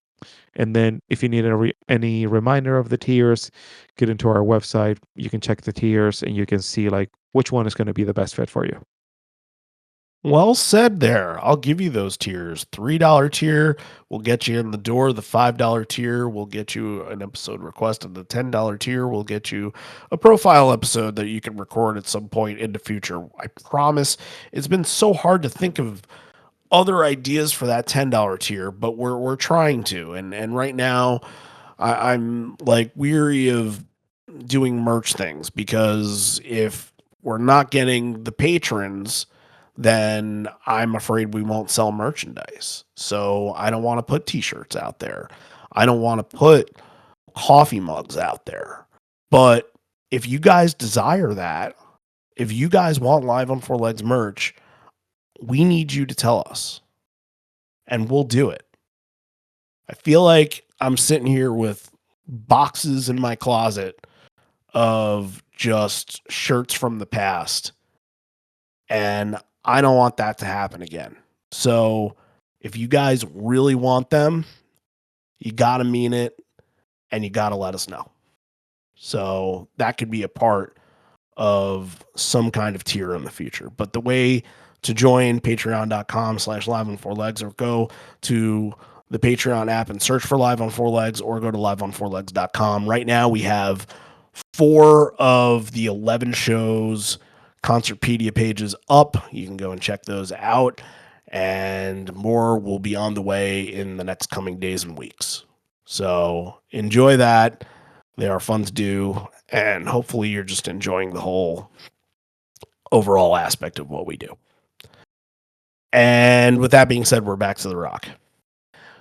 and then if you need any reminder of the tiers, get into our website. You can check the tiers, and you can see like which one is going to be the best fit for you. Well said there. I'll give you those tiers. $3 tier will get you in the door. The $5 tier will get you an episode request. And the $10 tier will get you a profile episode that you can record at some point in the future. I promise. It's been so hard to think of other ideas for that $10 tier, but we're trying to. And right now I'm like weary of doing merch things, because if we're not getting the patrons, then I'm afraid we won't sell merchandise. So I don't want to put t-shirts out there. I don't want to put coffee mugs out there. But if you guys desire that, if you guys want Live on Four Legs merch, we need you to tell us and we'll do it. I feel like I'm sitting here with boxes in my closet of just shirts from the past, and I don't want that to happen again. So if you guys really want them, you got to mean it and you got to let us know. So that could be a part of some kind of tier in the future. But the way to join, patreon.com/live on four legs, or go to the Patreon app and search for Live on Four Legs, or go to liveonfourlegs.com. Right now we have 4 of the 11 shows Concertpedia pages up. You can go and check those out. and more will be on the way in the next coming days and weeks. So enjoy that. They are fun to do, and hopefully you're just enjoying the whole overall aspect of what we do. And with that being said, we're back to the rock.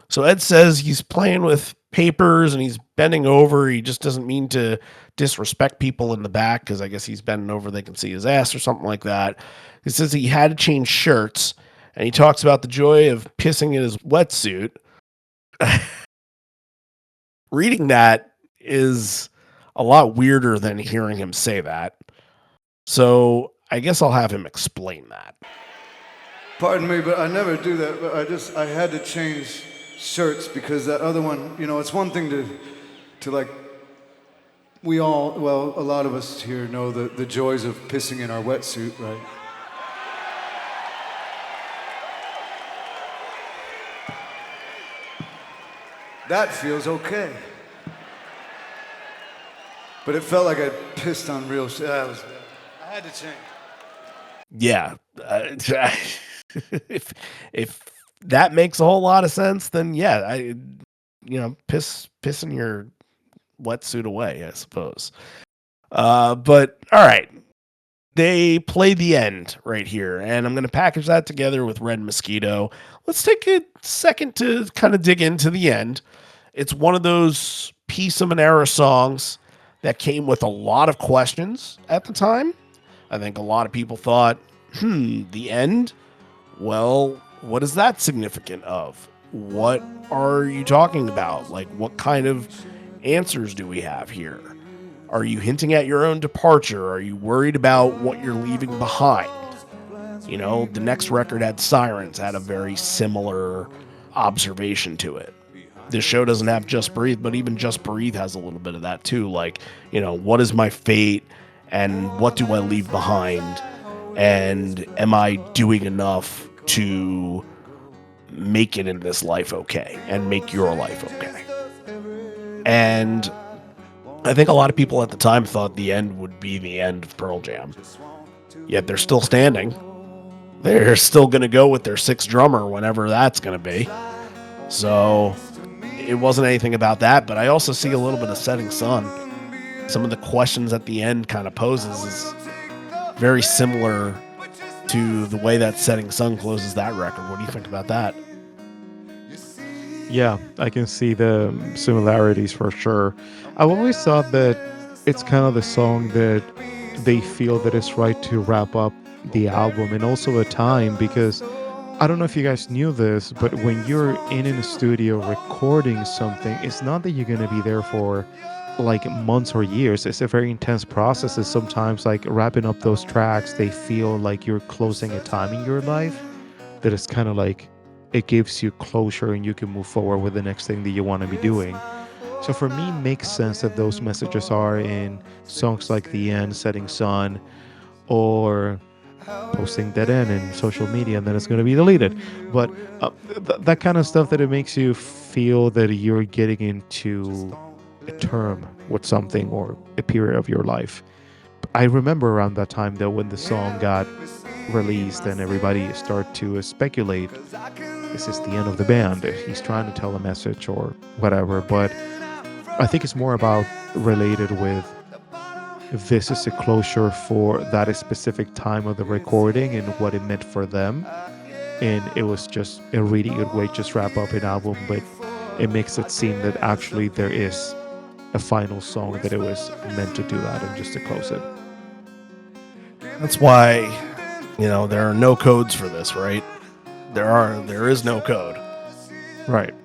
So Ed says he's playing with papers and he's bending over. He just doesn't mean to disrespect people in the back because I guess he's bending over. They can see his ass or something like that. He says he had to change shirts, and he talks about the joy of pissing in his wetsuit. Reading that is a lot weirder than hearing him say that. So I guess I'll have him explain that. Pardon me, but I never do that. But I had to change shirts because that other one, you know, it's one thing to like, we all, well, a lot of us here know the joys of pissing in our wetsuit, right? That feels okay. But it felt like I pissed on real shit. I had to change. Yeah. If that makes a whole lot of sense, then yeah, piss in your wetsuit away, I suppose. But all right. They play the end right here, and I'm going to package that together with Red Mosquito. Let's take a second to kind of dig into the end. It's one of those piece of an era songs that came with a lot of questions at the time. I think a lot of people thought, the end? Well, what is that significant of? What are you talking about? Like, what kind of answers do we have here? Are you hinting at your own departure? Are you worried about what you're leaving behind? You know, the next record had Sirens, had a very similar observation to it. This show doesn't have Just Breathe, but even Just Breathe has a little bit of that too. Like, you know, what is my fate and what do I leave behind? And am I doing enough to make it in this life okay and make your life okay? And I think a lot of people at the time thought the end would be the end of Pearl Jam. Yet they're still standing. They're still going to go with their sixth drummer whenever that's going to be. So it wasn't anything about that, but I also see a little bit of Setting Sun. Some of the questions at the end kind of poses is very similar to the way that Setting Sun closes that record. What do you think about that? Yeah, I can see the similarities for sure. I've always thought that it's kind of the song that they feel that it's right to wrap up the album, and also a time, because I don't know if you guys knew this, but when you're in a studio recording something, it's not that you're going to be there for like months or years. It's a very intense process, and sometimes like wrapping up those tracks, they feel like you're closing a time in your life that it's kind of like it gives you closure and you can move forward with the next thing that you want to be doing. So for me, it makes sense that those messages are in songs like The End, Setting Sun, or posting Dead End in social media and then it's going to be deleted. But that kind of stuff that it makes you feel that you're getting into a term with something or a period of your life. I remember around that time though, when the song got released and everybody started to speculate, is this the end of the band? He's trying to tell a message or whatever. But I think it's more about related with this is a closure for that specific time of the recording and what it meant for them. And it was just a really good way to just wrap up an album, but it makes it seem that actually there is a final song that it was meant to do that and just to close it. That's why, there are no codes for this, right? There is no code. Right.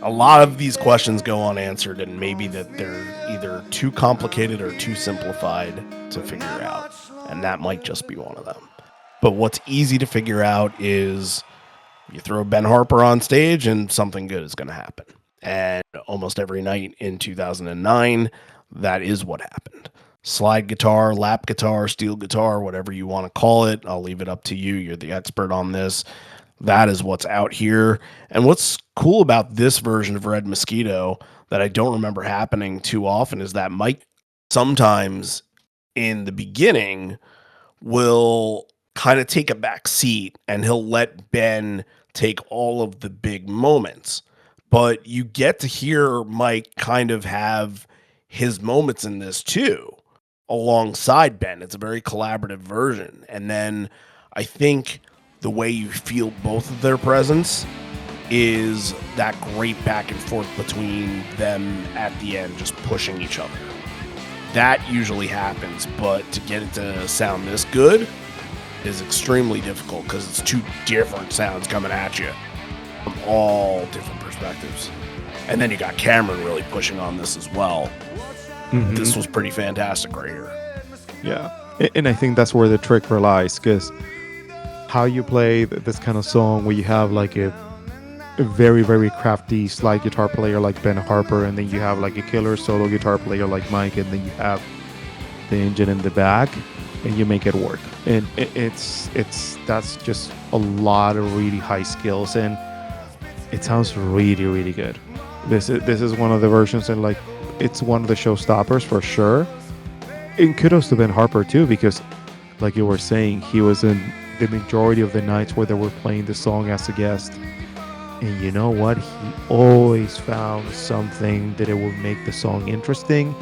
A lot of these questions go unanswered, and maybe that they're either too complicated or too simplified to figure out. And that might just be one of them. But what's easy to figure out is you throw Ben Harper on stage and something good is going to happen. And almost every night in 2009, that is what happened. Slide guitar, lap guitar, steel guitar, whatever you want to call it. I'll leave it up to you. You're the expert on this. That is what's out here. And what's cool about this version of Red Mosquito that I don't remember happening too often is that Mike sometimes in the beginning will kind of take a back seat and he'll let Ben take all of the big moments. But you get to hear Mike kind of have his moments in this too, alongside Ben. It's a very collaborative version. And then I think the way you feel both of their presence is that great back and forth between them at the end, just pushing each other. That usually happens, but to get it to sound this good is extremely difficult because it's two different sounds coming at you from all different perspectives. And then you got Cameron really pushing on this as well. Mm-hmm. This was pretty fantastic right here. Yeah, and I think that's where the trick relies, because how you play this kind of song where you have like a very, very crafty slide guitar player like Ben Harper, and then you have like a killer solo guitar player like Mike, and then you have the engine in the back, and you make it work. And that's just a lot of really high skills, and it sounds really, really good. This is one of the versions, and like it's one of the showstoppers for sure. And kudos to Ben Harper too, because like you were saying, he was in the majority of the nights where they were playing the song as a guest. And you know what? He always found something that it will make the song interesting,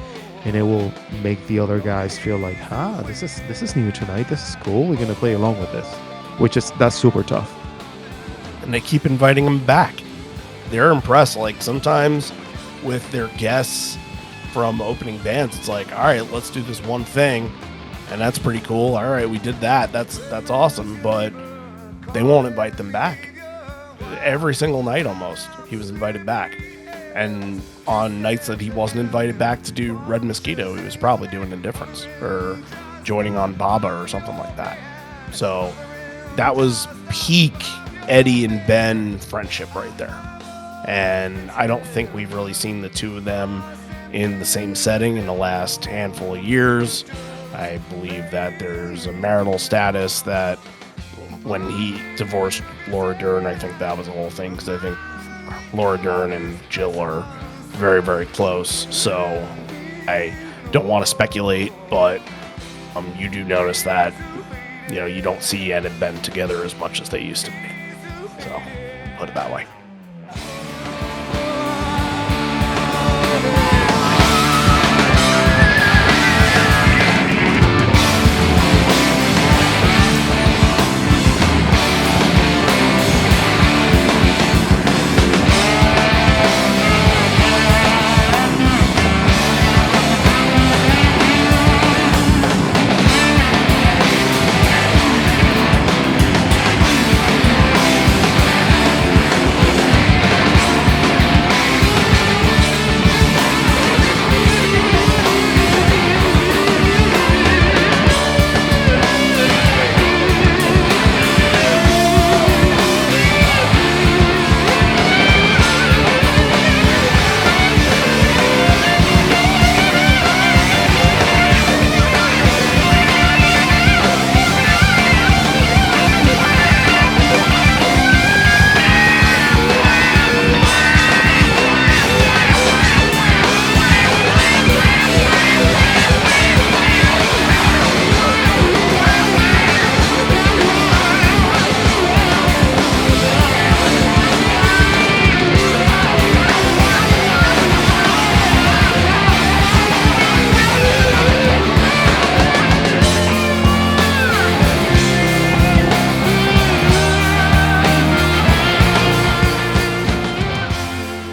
and it will make the other guys feel like, this is new tonight. This is cool. We're gonna play along with this, that's super tough. And they keep inviting him back. They're impressed. Like sometimes with their guests from opening bands, it's like, all right, let's do this one thing, and that's pretty cool. All right, we did that. That's awesome. But they won't invite them back. Every single night almost he was invited back, and on nights that he wasn't invited back to do Red Mosquito, he was probably doing Indifference or joining on Baba or something like that. So that was peak Eddie and Ben friendship right there, and I don't think we've really seen the two of them in the same setting in the last handful of years. I believe that there's a marital status that when he divorced Laura Dern, I think that was a whole thing, because I think Laura Dern and Jill are very, very close. So I don't want to speculate, but you do notice that, you don't see Ed and Ben together as much as they used to be. So put it that way.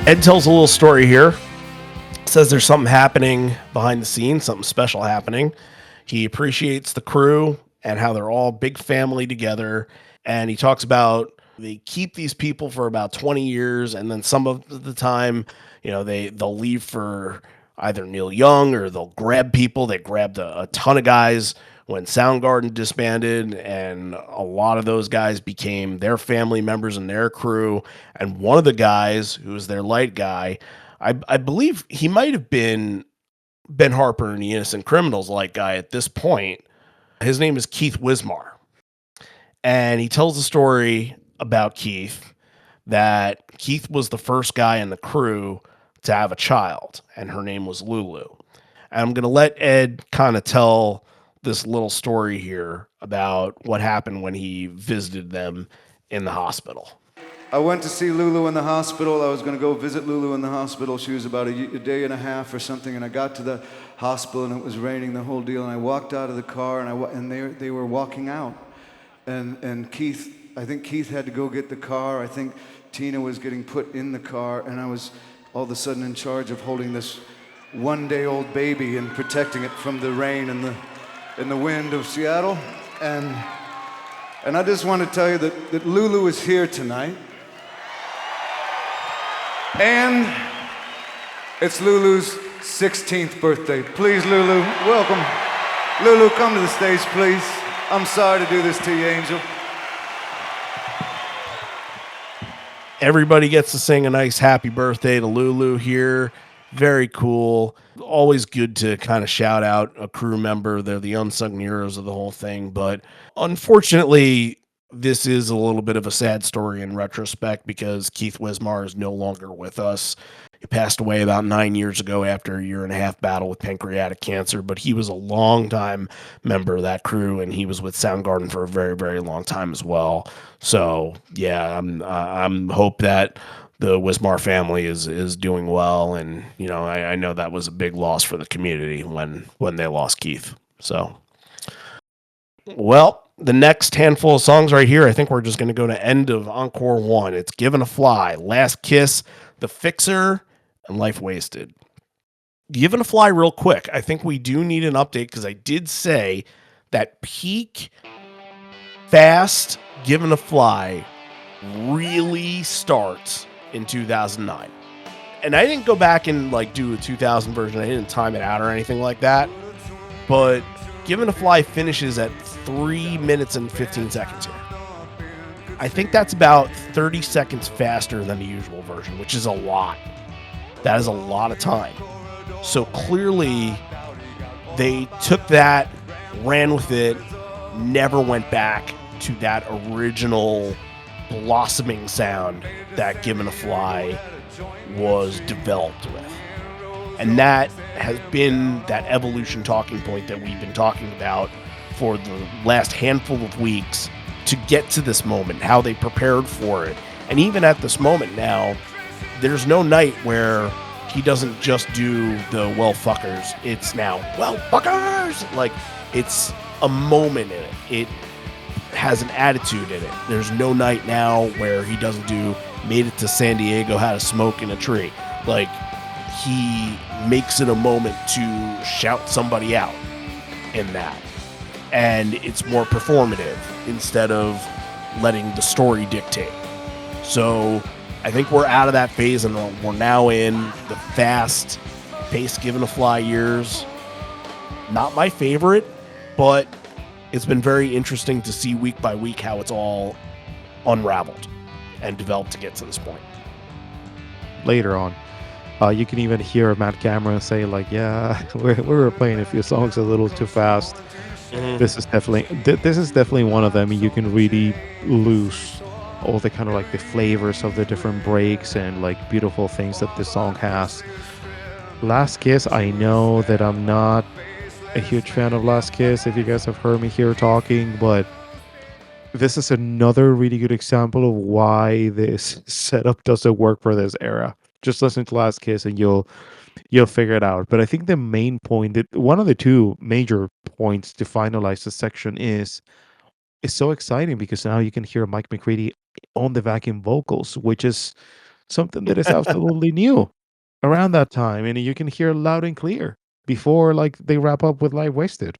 Ed tells a little story here. Says there's something happening behind the scenes, something special happening. He appreciates the crew and how they're all big family together. And he talks about they keep these people for about 20 years. And then some of the time, they'll leave for either Neil Young or they'll grab people. They grabbed a ton of guys when Soundgarden disbanded, and a lot of those guys became their family members and their crew. And one of the guys, who was their light guy, I believe he might have been Ben Harper and the Innocent Criminals light guy at this point. His name is Keith Wismar. And he tells a story about Keith, that Keith was the first guy in the crew to have a child, and her name was Lulu. And I'm going to let Ed kind of tell this little story here about what happened when he visited them in the hospital. I went to see Lulu in the hospital. I was going to go visit Lulu in the hospital. She was about a day and a half or something, and I got to the hospital, and it was raining, the whole deal, and I walked out of the car, and they were walking out. And Keith, I think Keith had to go get the car. I think Tina was getting put in the car, and I was all of a sudden in charge of holding this one-day-old baby and protecting it from the rain and the wind of Seattle. And I just want to tell you that Lulu is here tonight. And it's Lulu's 16th birthday. Please, Lulu, welcome. Lulu, come to the stage, please. I'm sorry to do this to you, Angel. Everybody gets to sing a nice happy birthday to Lulu here. Very cool. Always good to kind of shout out a crew member. They're the unsung heroes of the whole thing. But unfortunately, this is a little bit of a sad story in retrospect because Keith Wismar is no longer with us. He passed away about 9 years ago after a 1.5-year battle with pancreatic cancer, but he was a long-time member of that crew, and he was with Soundgarden for a very, very long time as well. So, yeah, I'm hope that the Wismar family is doing well, and I know that was a big loss for the community when they lost Keith. So, well, the next handful of songs right here, I think we're just going to go to end of Encore 1. It's Given a Fly, Last Kiss, The Fixer, and Life Wasted. Given a Fly real quick. I think we do need an update because I did say that peak fast Given a Fly really starts in 2009. And I didn't go back and do a 2000 version. I didn't time it out or anything like that. But Given a Fly finishes at 3 minutes and 15 seconds here. I think that's about 30 seconds faster than the usual version, which is a lot. That is a lot of time. So clearly they took that, ran with it, never went back to that original blossoming sound that Given a Fly was developed with. And that has been that evolution talking point that we've been talking about for the last handful of weeks to get to this moment, how they prepared for it. And even at this moment now, there's no night where he doesn't just do the well fuckers. It's now, well fuckers! It's a moment in it. It has an attitude in it. There's no night now where he doesn't do made it to San Diego, had a smoke in a tree. He makes it a moment to shout somebody out in that. And it's more performative instead of letting the story dictate. So I think we're out of that phase and we're now in the fast pace Given a Fly years. Not my favorite, but it's been very interesting to see week by week how it's all unraveled and developed to get to this point. Later on, you can even hear Matt Cameron say yeah, we were playing a few songs a little too fast. Mm-hmm. This is definitely one of them. You can really lose all the kind of the flavors of the different breaks and beautiful things that this song has. Last Kiss, I know that I'm not a huge fan of Last Kiss, if you guys have heard me here talking, but this is another really good example of why this setup doesn't work for this era. Just listen to Last Kiss and you'll figure it out. But I think the main point, that one of the two major points to finalize this section is so exciting because now you can hear Mike McCready on the backing vocals, which is something that is absolutely new around that time, and you can hear loud and clear before they wrap up with Life Wasted.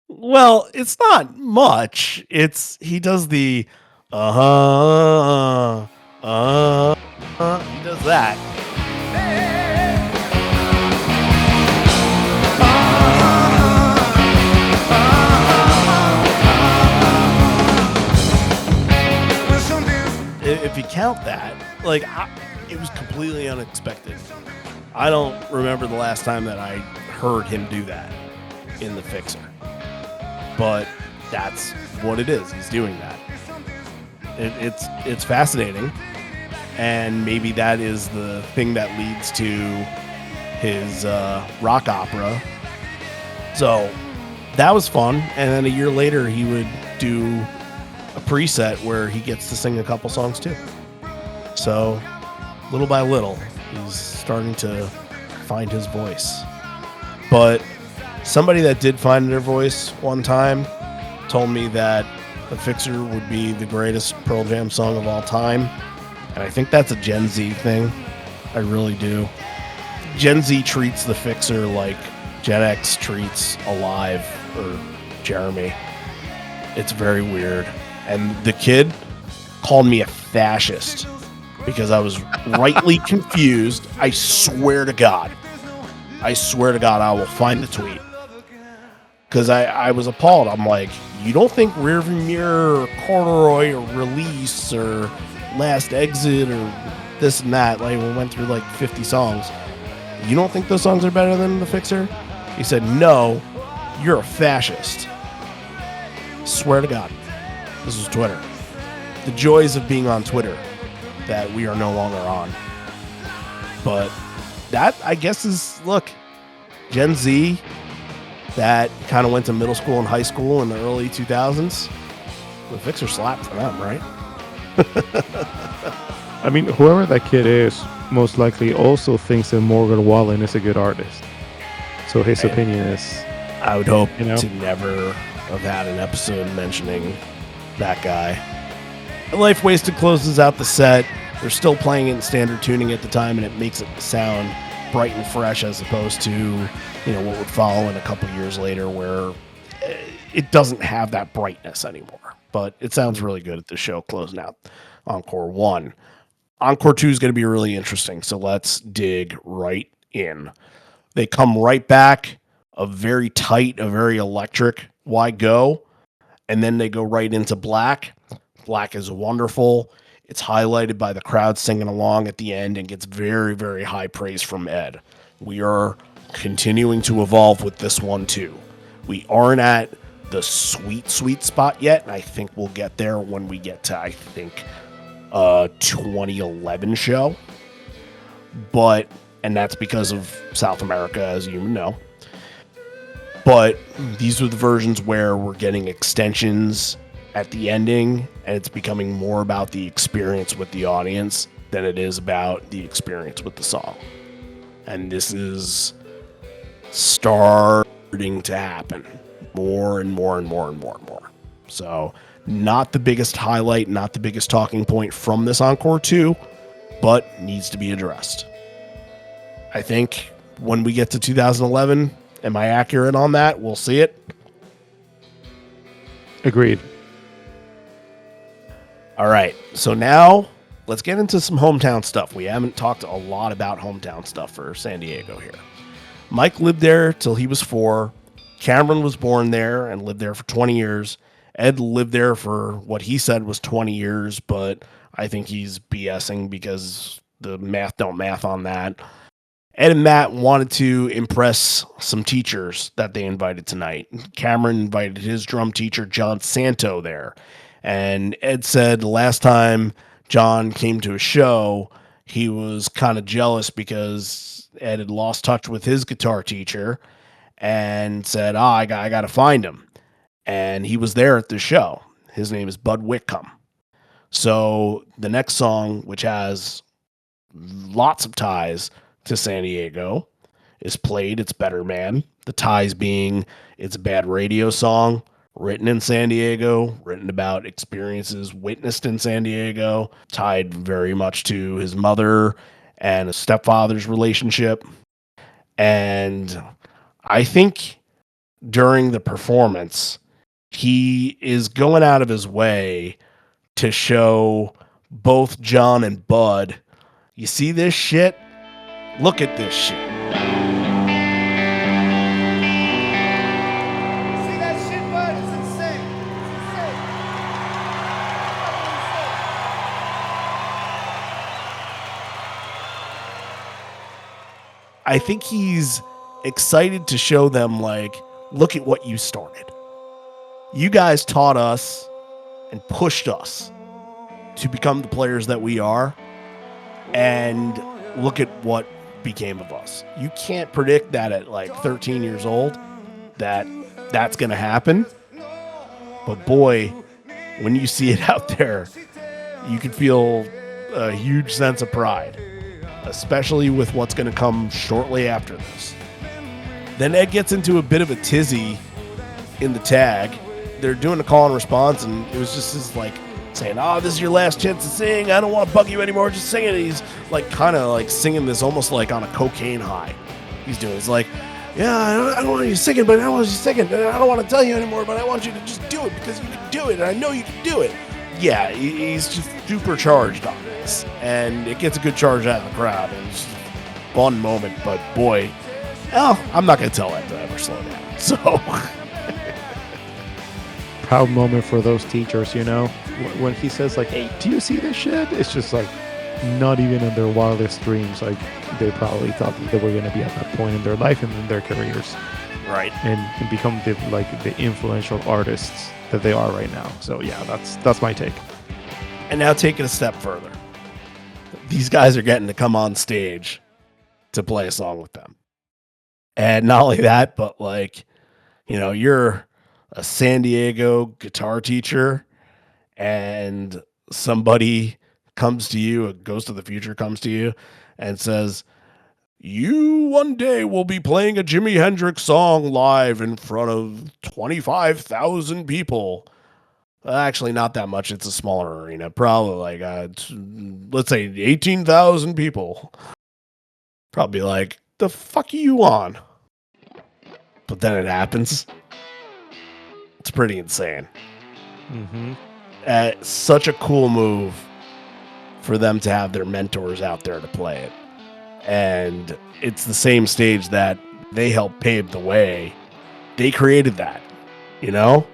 Well, it's not much. He does the he does that. If you count that, it was completely unexpected. I don't remember the last time that I heard him do that in The Fixer. But that's what it is. He's doing that. It's fascinating. And maybe that is the thing that leads to his rock opera. So that was fun. And then a year later, he would do a preset where he gets to sing a couple songs too. So little by little, he's starting to find his voice. But somebody that did find their voice one time told me that The Fixer would be the greatest Pearl Jam song of all time. And I think that's a Gen Z thing. I really do. Gen Z treats The Fixer like Gen X treats Alive or Jeremy. It's very weird. And the kid called me a fascist because I was rightly confused. I swear to God. I I will find the tweet. Because I was appalled. I'm like, you don't think Rearview Mirror or Corduroy or Release or Last Exit or this and that, like we went through like 50 songs. You don't think those songs are better than The Fixer? He said, no, you're a fascist. Swear to God. This was Twitter. The joys of being on Twitter that we are no longer on. But that, I guess, is, look, Gen Z that kind of went to middle school and high school in the early 2000s. The Fixer slapped for them, right? I mean, whoever that kid is, most likely also thinks that Morgan Wallen is a good artist. So his opinion is... I would hope to never have had an episode mentioning that guy. Life Wasted closes out the set. They're still playing it in standard tuning at the time, and it makes it sound bright and fresh as opposed to, what would follow in a couple years later where it doesn't have that brightness anymore. But it sounds really good at the show closing out Encore 1. Encore 2 is going to be really interesting, so let's dig right in. They come right back, a very tight, a very electric Why Go, and then they go right into Black. Black is wonderful. It's highlighted by the crowd singing along at the end and gets very, very high praise from Ed. We are continuing to evolve with this one too. We aren't at the sweet spot yet, and I think we'll get there when we get to, 2011 show. And that's because of South America, as you know. But these are the versions where we're getting extensions at the ending, and it's becoming more about the experience with the audience than it is about the experience with the song. And this is starting to happen more and more and more and more and more. So not the biggest highlight, not the biggest talking point from this Encore 2, but needs to be addressed. I think when we get to 2011, am I accurate on that? We'll see it. Agreed. All right, so now let's get into some hometown stuff. We haven't talked a lot about hometown stuff for San Diego here. Mike lived there till he was 4. Cameron was born there and lived there for 20 years. Ed lived there for what he said was 20 years, but I think he's BSing because the math don't math on that. Ed and Matt wanted to impress some teachers that they invited tonight. Cameron invited his drum teacher, John Santo, there. And Ed said the last time John came to a show, he was kind of jealous because Ed had lost touch with his guitar teacher and said, I got to find him. And he was there at the show. His name is Bud Whitcomb. So the next song, which has lots of ties to San Diego, is played. It's Better Man. The ties being it's a bad radio song, written in San Diego, written about experiences witnessed in San Diego, tied very much to his mother and his stepfather's relationship. And I think during the performance, he is going out of his way to show both John and Bud, you see this shit? Look at this shit. See that shit, bud? It's insane. I think he's excited to show them, like, look at what you started. You guys taught us and pushed us to become the players that we are, and look at what became of us. You can't predict that at like 13 years old that that's going to happen. But boy, when you see it out there, you can feel a huge sense of pride, especially with what's going to come shortly after this. Then Ed gets into a bit of a tizzy in the tag. They're doing a call and response, and it was just his, like, saying, "Oh, this is your last chance to sing. I don't want to bug you anymore. Just sing it." He's like kind of like singing this almost like on a cocaine high. He's doing. He's like, "Yeah, I don't want you singing, but I want you singing. I don't want to tell you anymore, but I want you to just do it because you can do it, and I know you can do it." Yeah, he's just supercharged on this, and it gets a good charge out of the crowd, and it's just a fun moment. But boy, I'm not going to tell that to ever slow down. So proud moment for those teachers, you know, when he says like, "Hey, do you see this shit?" It's just like not even in their wildest dreams, like they probably thought that they were going to be at that point in their life and in their careers, right, and become the influential artists that they are right now. So yeah, that's my take. And now take it a step further. These guys are getting to come on stage to play a song with them. And not only that, but like, you know, you're a San Diego guitar teacher and somebody comes to you, a ghost of the future comes to you and says, "You one day will be playing a Jimi Hendrix song live in front of 25,000 people." Actually, not that much. It's a smaller arena. Probably like, let's say 18,000 people. Probably like, the fuck are you on? But then it happens. It's pretty insane. Mm-hmm. Such a cool move for them to have their mentors out there to play it. And it's the same stage that they helped pave the way. They created that, you know?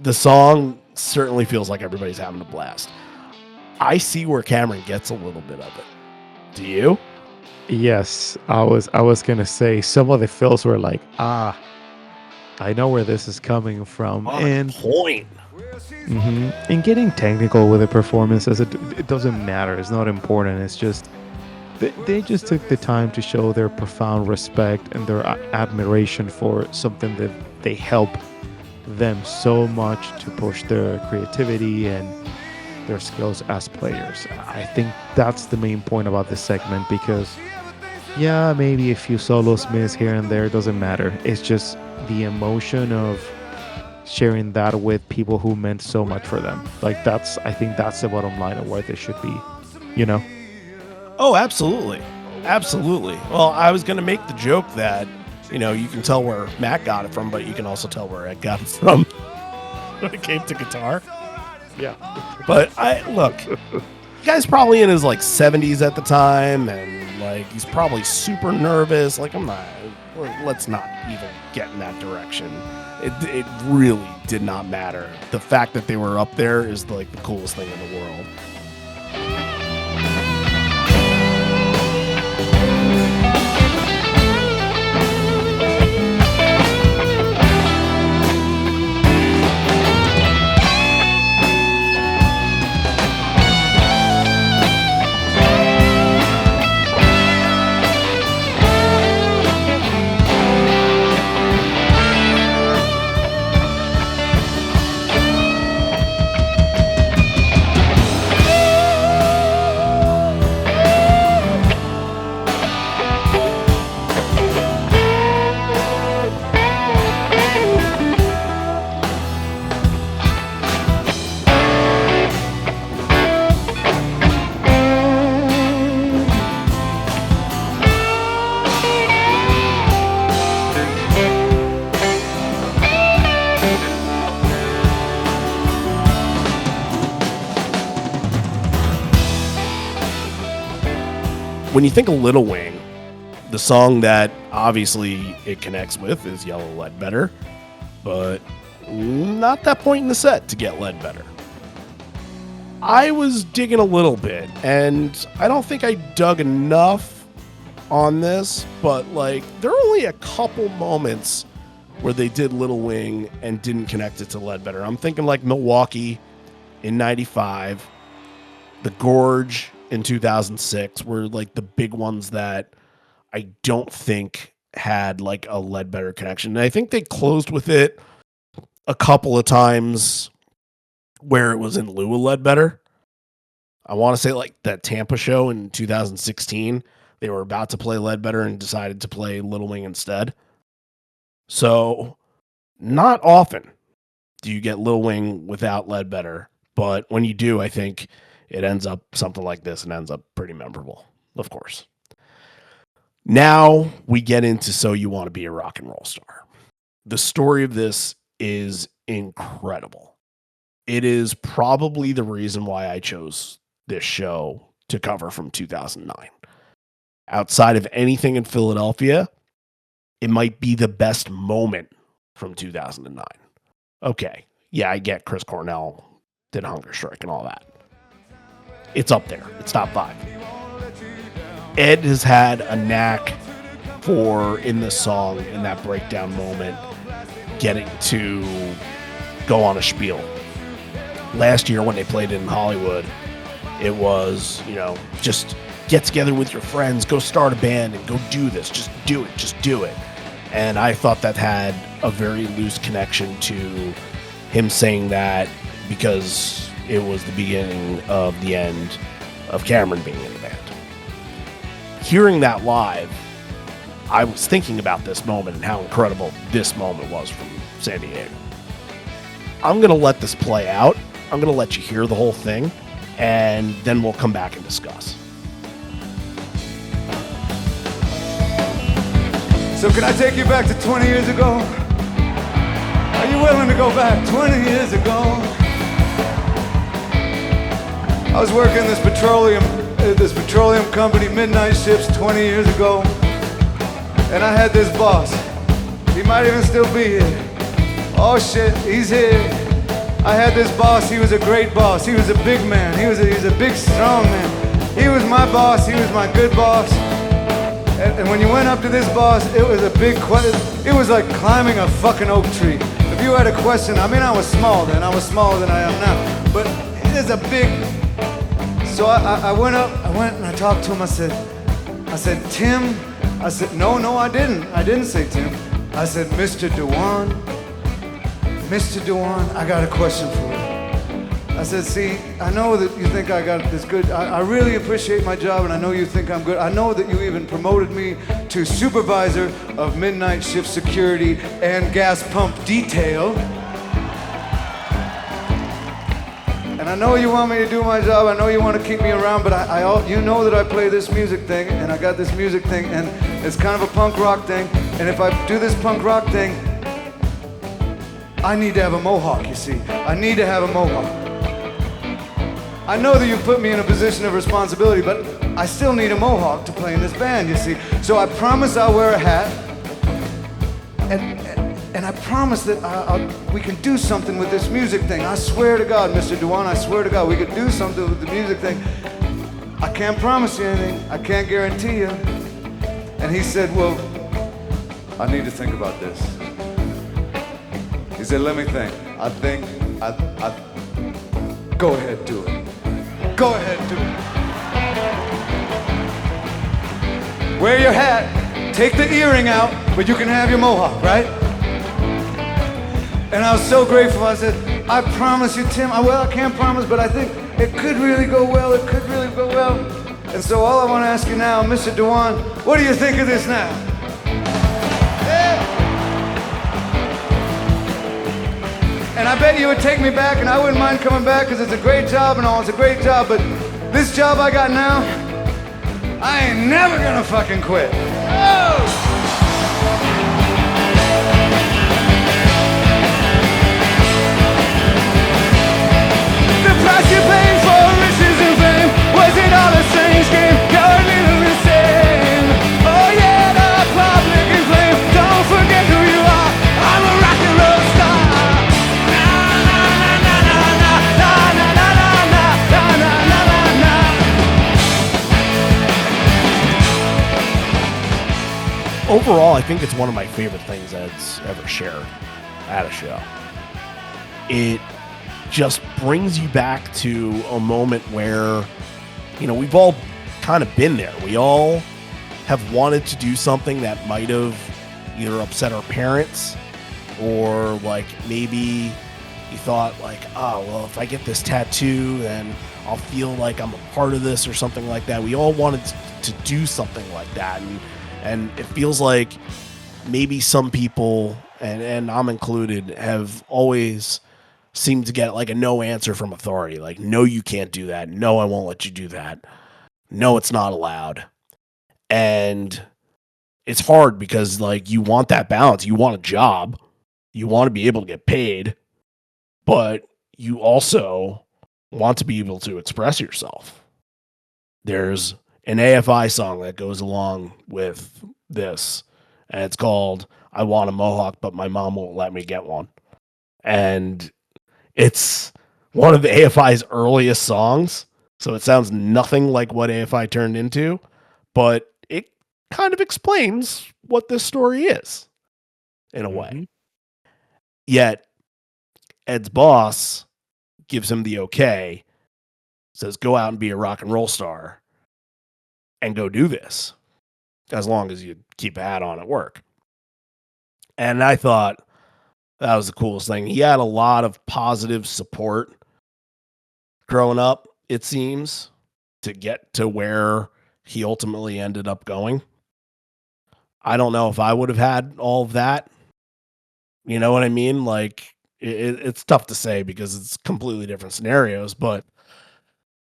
The song certainly feels like everybody's having a blast. I see where Cameron gets a little bit of it. Do you? Yes, I was gonna say some of the fills were like, I know where this is coming from, and point. Mm-hmm. And getting technical with the performances, it doesn't matter. It's not important. It's just they just took the time to show their profound respect and their admiration for something that they help them so much to push their creativity and their skills as players. I think that's the main point about this segment, because yeah, maybe a few solos miss here and there, doesn't matter. It's just the emotion of sharing that with people who meant so much for them. Like I think that's the bottom line of where they should be, you know? Oh, absolutely. Absolutely. Well, I was going to make the joke that, you know, you can tell where Matt got it from, but you can also tell where Ed got it from when it came to guitar. Yeah. But look, the guy's probably in his like 70s at the time, and like he's probably super nervous. Like, let's not even get in that direction. It really did not matter. The fact that they were up there is like the coolest thing in the world. When you think of Little Wing, the song that obviously it connects with is Yellow Ledbetter, but not that point in the set to get Ledbetter. I was digging a little bit, and I don't think I dug enough on this, but like there are only a couple moments where they did Little Wing and didn't connect it to Ledbetter. I'm thinking like Milwaukee in 95, The Gorge in 2006 were like the big ones that I don't think had like a Ledbetter connection. And I think they closed with it a couple of times where it was in lieu of Ledbetter. I want to say like that Tampa show in 2016, they were about to play Ledbetter and decided to play Little Wing instead. So not often do you get Little Wing without Ledbetter, but when you do, I think it ends up something like this and ends up pretty memorable, of course. Now we get into So You Want to Be a Rock and Roll Star. The story of this is incredible. It is probably the reason why I chose this show to cover from 2009. Outside of anything in Philadelphia, it might be the best moment from 2009. Okay, yeah, I get Chris Cornell did Hunger Strike and all that. It's up there. It's top 5. Ed has had a knack for, in this song, in that breakdown moment, getting to go on a spiel. Last year when they played it in Hollywood, it was, just get together with your friends, go start a band and go do this. Just do it. And I thought that had a very loose connection to him saying that because it was the beginning of the end of Cameron being in the band. Hearing that live, I was thinking about this moment and how incredible this moment was from San Diego. I'm going to let this play out. I'm going to let you hear the whole thing, and then we'll come back and discuss. So can I take you back to 20 years ago? Are you willing to go back 20 years ago? I was working this petroleum company, midnight shifts 20 years ago. And I had this boss. He might even still be here. Oh shit, he's here. I had this boss, he was a great boss. He was a big man, he was a big strong man. He was my boss, he was my good boss. And when you went up to this boss, it was a big question. It was like climbing a fucking oak tree. If you had a question, I was small then, I was smaller than I am now. But it is a big, so I went and I talked to him, I said, Tim, I said, no, I didn't say Tim. I said, Mr. Dewan, I got a question for you. I said, see, I know that you think I got this good. I really appreciate my job, and I know you think I'm good. I know that you even promoted me to supervisor of midnight shift security and gas pump detail. And I know you want me to do my job. I know you want to keep me around, but you know that I play this music thing, and I got this music thing, and it's kind of a punk rock thing. And if I do this punk rock thing, I need to have a mohawk, you see. I need to have a mohawk. I know that you put me in a position of responsibility, but I still need a mohawk to play in this band, you see. So I promise I'll wear a hat, and I promise that we can do something with this music thing. I swear to God, Mr. Dewan, I swear to God, we could do something with the music thing. I can't promise you anything. I can't guarantee you. And he said, well, I need to think about this. He said, let me think. Go ahead, do it. Go ahead, do it. Wear your hat, take the earring out, but you can have your mohawk, right? And I was so grateful. I said, I promise you, Tim. Well, I can't promise, but I think it could really go well. It could really go well. And so all I want to ask you now, Mr. Dewan, what do you think of this now? And I bet you would take me back, and I wouldn't mind coming back because it's a great job and all. It's a great job, but this job I got now, I ain't never gonna fucking quit. Oh! The price you paid for riches and fame, was it all a strange game? You're little the same. Oh yeah, the public in flame. Don't forget who you are. I'm a rock and roll star. Overall, I think it's one of my favorite things Ed's ever shared at a show. It just brings you back to a moment where, we've all kind of been there. We all have wanted to do something that might have either upset our parents, or like maybe you thought like, oh well, if I get this tattoo then I'll feel like I'm a part of this or something like that. We all wanted to do something like that, and it feels like maybe some people, and I'm included, have always seemed to get like a no answer from authority. Like, no, you can't do that. No, I won't let you do that. No, it's not allowed. And it's hard because like you want that balance. You want a job. You want to be able to get paid, but you also want to be able to express yourself. There's an AFI song that goes along with this, and it's called I Want a Mohawk, but my mom won't let me get one. And it's one of the AFI's earliest songs, so it sounds nothing like what AFI turned into, but it kind of explains what this story is in a way. Yet Ed's boss gives him the okay, says go out and be a rock and roll star and go do this, as long as you keep a hat on at work. And I thought that was the coolest thing. He had a lot of positive support growing up, it seems, to get to where he ultimately ended up going. I don't know if I would have had all of that. You know what I mean? Like, it's tough to say because it's completely different scenarios, but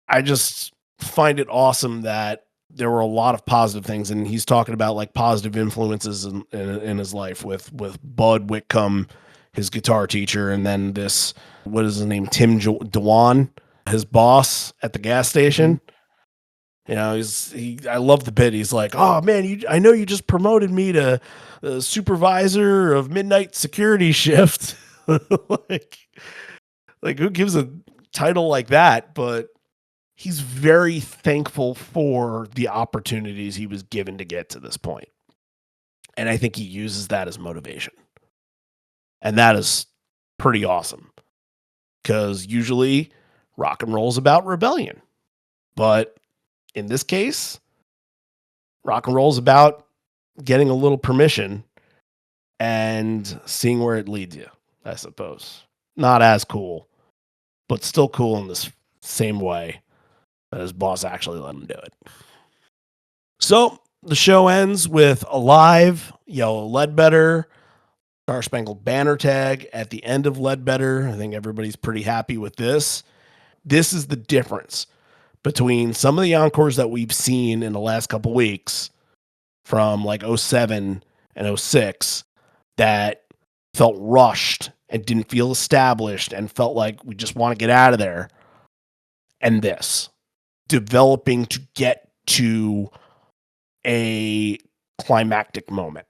I just find it awesome that there were a lot of positive things, and he's talking about like positive influences in his life with Bud Whitcomb, his guitar teacher, and then this, what is his name, Tim Dewan, his boss at the gas station. You know, I love the bit. He's like, "Oh man, I know you just promoted me to supervisor of midnight security shift." like, like who gives a title like that? But he's very thankful for the opportunities he was given to get to this point. And I think he uses that as motivation. And that is pretty awesome. Because usually rock and roll is about rebellion. But in this case, rock and roll is about getting a little permission and seeing where it leads you, I suppose. Not as cool, but still cool in this same way that his boss actually let him do it. So the show ends with a live Yellow Ledbetter, Star Spangled Banner tag at the end of Ledbetter. I think everybody's pretty happy with this. This is the difference between some of the encores that we've seen in the last couple weeks from like 07 and 06 that felt rushed and didn't feel established and felt like we just want to get out of there. And this developing to get to a climactic moment.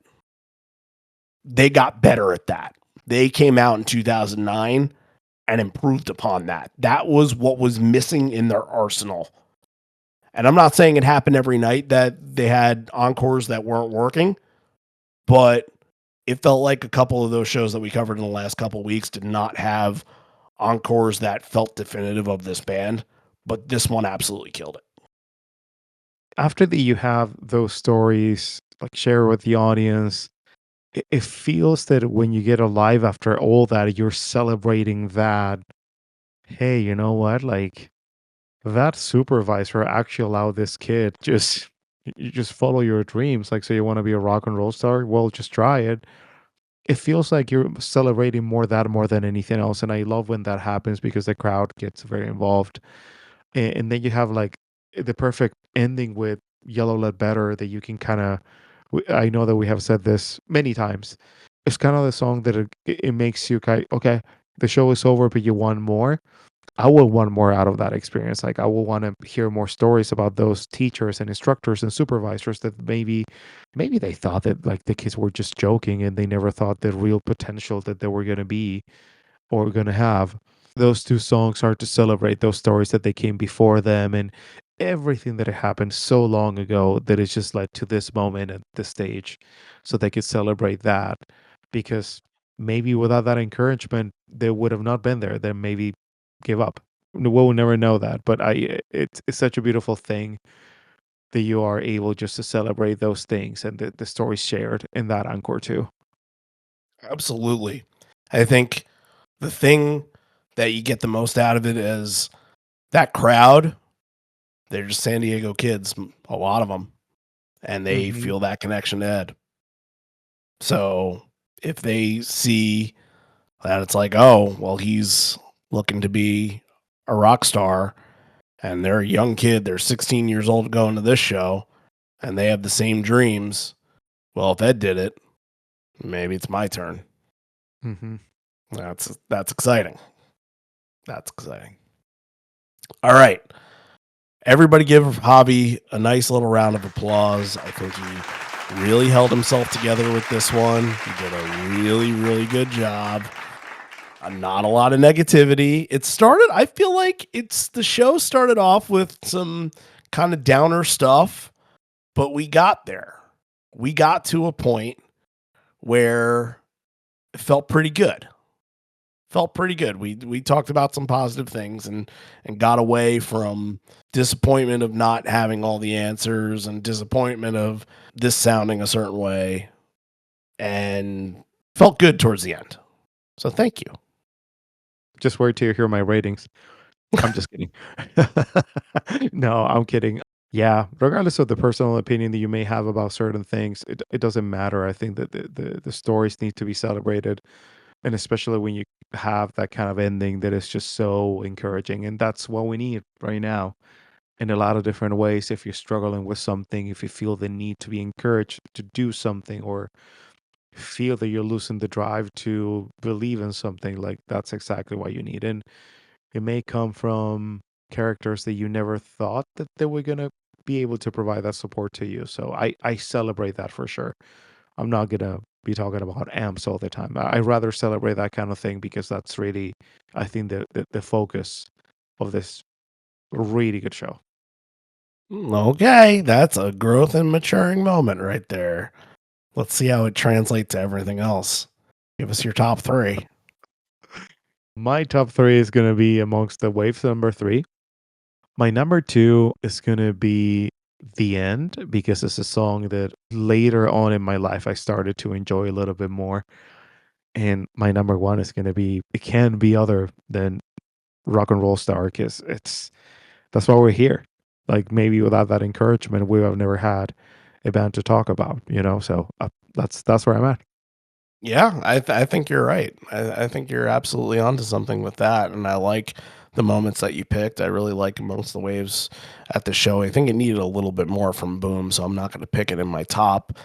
They got better at that. They came out in 2009 and improved upon that. That was what was missing in their arsenal. And I'm not saying it happened every night that they had encores that weren't working, but it felt like a couple of those shows that we covered in the last couple of weeks did not have encores that felt definitive of this band, but this one absolutely killed it. After that, you have those stories like share with the audience. It feels that when you get alive after all that, you're celebrating that. Hey, you know what? Like that supervisor actually allowed this kid just you just follow your dreams. Like, so you want to be a rock and roll star? Well, just try it. It feels like you're celebrating more than anything else, and I love when that happens because the crowd gets very involved. And then you have like the perfect ending with Yellow Let Better that you can kind of. I know that we have said this many times. It's kind of the song that it makes you kind okay. The show is over, but you want more. I will want more out of that experience. Like I will want to hear more stories about those teachers and instructors and supervisors that maybe they thought that like the kids were just joking and they never thought the real potential that they were going to be or going to have. Those two songs are to celebrate those stories that they came before them and everything that happened so long ago that it's just led to this moment at this stage so they could celebrate that because maybe without that encouragement they would have not been there. They maybe give up. We'll never know that, but it's such a beautiful thing that you are able just to celebrate those things and the stories shared in that encore too. Absolutely. I think the thing that you get the most out of it is that crowd. They're just San Diego kids, a lot of them, and they Hmm. feel that connection to Ed. So if they see that it's like, oh, well, he's looking to be a rock star, and they're a young kid, they're 16 years old going to this show, and they have the same dreams. Well, if Ed did it, maybe it's my turn. Hmm. That's exciting. That's exciting. All right. Everybody give Javi a nice little round of applause. I think he really held himself together with this one. He did a really, really good job. Not a lot of negativity. I feel like the show started off with some kind of downer stuff, but we got there. We got to a point where it felt pretty good. We talked about some positive things and got away from disappointment of not having all the answers and disappointment of this sounding a certain way, and felt good towards the end. So thank you. Just wait till you hear my ratings. I'm just kidding. No, I'm kidding. Yeah, regardless of the personal opinion that you may have about certain things, it doesn't matter. I think that the stories need to be celebrated, and especially when you have that kind of ending that is just so encouraging, and that's what we need right now in a lot of different ways. If you're struggling with something, if you feel the need to be encouraged to do something, or feel that you're losing the drive to believe in something, like that's exactly what you need. And it may come from characters that you never thought that they were gonna be able to provide that support to you. So I celebrate that for sure. I'm not gonna be talking about amps all the time. I rather celebrate that kind of thing because that's really, I think, the focus of this really good show. Okay, that's a growth and maturing moment right there. Let's see how it translates to everything else. Give us your top three. My top three is gonna be amongst the waves number three. My number two is gonna be The End because it's a song that later on in my life I started to enjoy a little bit more. And my number one is gonna be, it can be other than Rock and Roll Star because that's why we're here. Like maybe without that encouragement, we would have never had a band to talk about, you know. So that's where I'm at. Yeah, I think you're right. I think you're absolutely onto something with that, and I like the moments that you picked. I really like Amongst the Waves at the show. I think it needed a little bit more from Boom, so I'm not going to pick it in my top.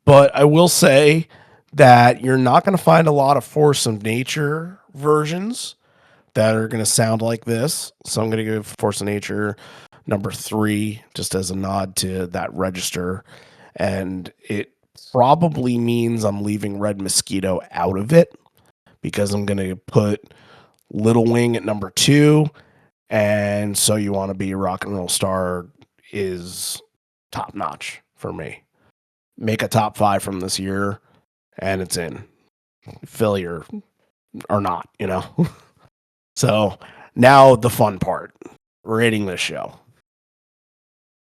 But I will say that you're not going to find a lot of Force of Nature versions that are going to sound like this. So I'm going to give Force of Nature number three, just as a nod to that register. And it probably means I'm leaving Red Mosquito out of it because I'm going to put Little Wing at number two. And So You Want to Be a Rock and Roll Star is top notch for me. Make a top five from this year, and it's in. Failure or not, you know? So now the fun part, rating this show.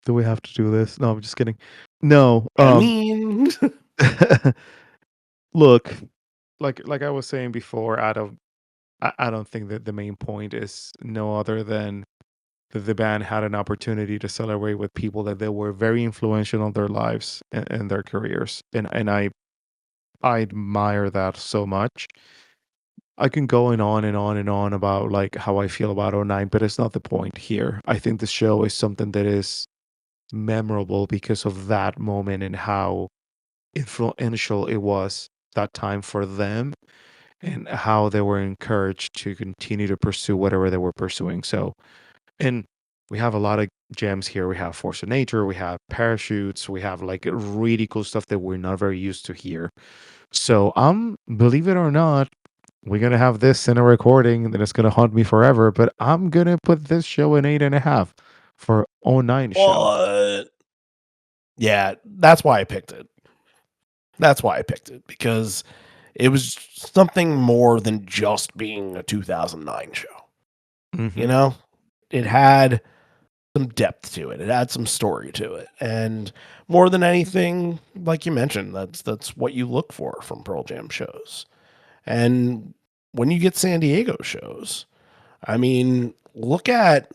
Do we have to do this? No, I'm just kidding. No. I mean, Look, like I was saying before, I don't think that the main point is no other than that the band had an opportunity to celebrate with people that they were very influential on their lives and their careers, and I admire that so much. I can go on and on and on about like how I feel about '09, but it's not the point here. I think the show is something that is memorable because of that moment and how influential it was that time for them and how they were encouraged to continue to pursue whatever they were pursuing. So, and we have a lot of gems here. We have Force of Nature, we have Parachutes, we have like really cool stuff that we're not very used to here. So, believe it or not, we're gonna have this in a recording that is gonna haunt me forever. But I'm gonna put this show an 8.5 for '09 show. what? Yeah, that's why I picked it. That's why I picked it because it was something more than just being a 2009 show. You Hmm. know, it had some depth to it. It adds some story to it. And more than anything, like you mentioned, that's what you look for from Pearl Jam shows. And when you get San Diego shows, I mean, look at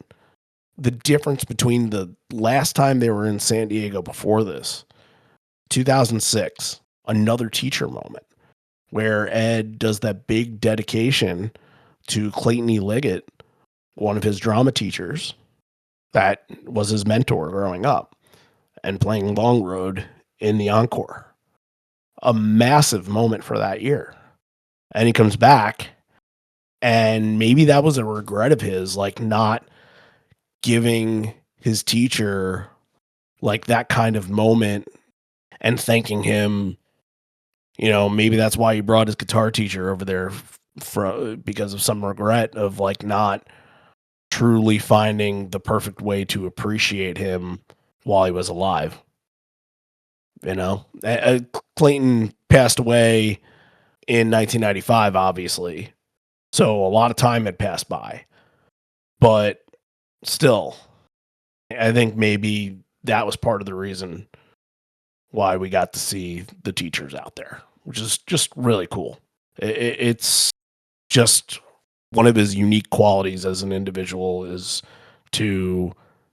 the difference between the last time they were in San Diego before this, 2006, another teacher moment where Ed does that big dedication to Clayton E. Liggett, one of his drama teachers that was his mentor growing up, and playing Long Road in the encore. A massive moment for that year. And he comes back, and maybe that was a regret of his, like not giving his teacher like that kind of moment and thanking him. You know, maybe that's why he brought his guitar teacher over there because of some regret of like not truly finding the perfect way to appreciate him while he was alive. You know, Clayton passed away in 1995, obviously. So a lot of time had passed by. But still, I think maybe that was part of the reason why we got to see the teachers out there, which is just really cool. It's just one of his unique qualities as an individual is to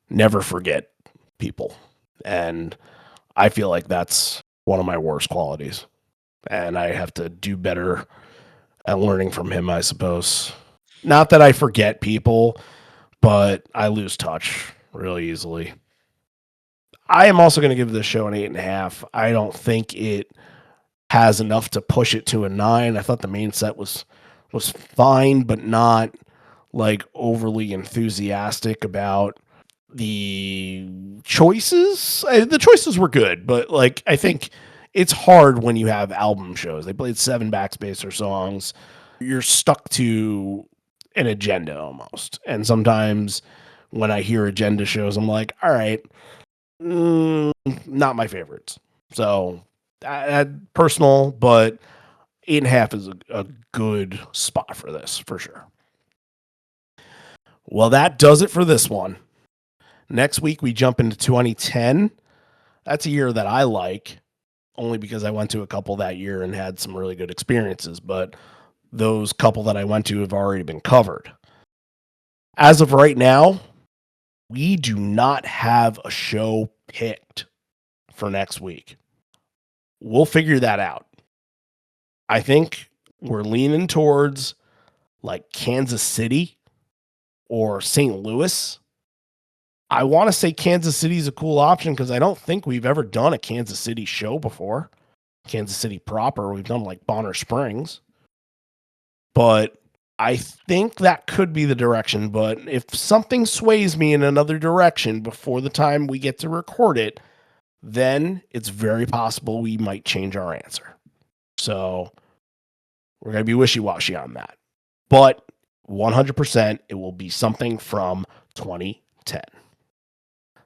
never forget people. And I feel like that's one of my worst qualities. And I have to do better at learning from him, I suppose. Not that I forget people, but I lose touch really easily. I am also going to give this show an 8.5. I don't think it has enough to push it to a 9. I thought the main set was fine, but not like overly enthusiastic about the choices. The choices were good, but like I think it's hard when you have album shows. They played 7 Backspacer songs. You're stuck to an agenda almost. And sometimes when I hear agenda shows, I'm like, all right, not my favorites. So personal, but 8.5 is a good spot for this for sure. Well, that does it for this one. Next week, we jump into 2010. That's a year that I like, only because I went to a couple that year and had some really good experiences, but those couple that I went to have already been covered. As of right now, we do not have a show picked for next week. We'll figure that out. I think we're leaning towards like Kansas City or St. Louis. I want to say Kansas City is a cool option because I don't think we've ever done a Kansas City show before. Kansas City proper. We've done like Bonner Springs. But I think that could be the direction. But if something sways me in another direction before the time we get to record it, then it's very possible we might change our answer. So we're going to be wishy-washy on that. But 100% it will be something from 2010.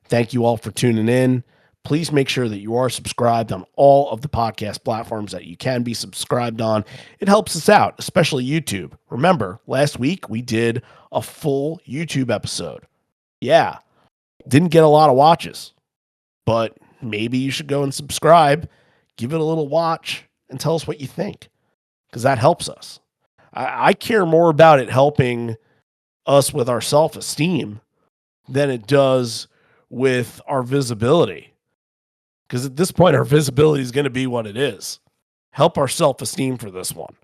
Thank you all for tuning in. Please make sure that you are subscribed on all of the podcast platforms that you can be subscribed on. It helps us out, especially YouTube. Remember, last week we did a full YouTube episode. Yeah, didn't get a lot of watches, but maybe you should go and subscribe, give it a little watch, and tell us what you think, because that helps us. I care more about it helping us with our self-esteem than it does with our visibility. Because at this point, our visibility is going to be what it is. Help our self-esteem for this one,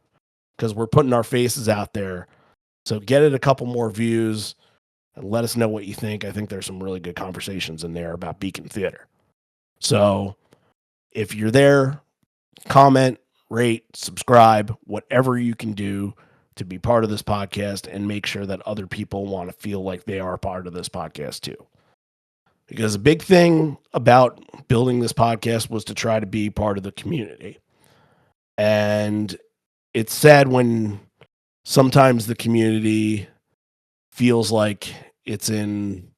because we're putting our faces out there. So get it a couple more views and let us know what you think. I think there's some really good conversations in there about Beacon Theater. So if you're there, comment, rate, subscribe, whatever you can do to be part of this podcast and make sure that other people want to feel like they are part of this podcast too. Because a big thing about building this podcast was to try to be part of the community. And it's sad when sometimes the community feels like it's in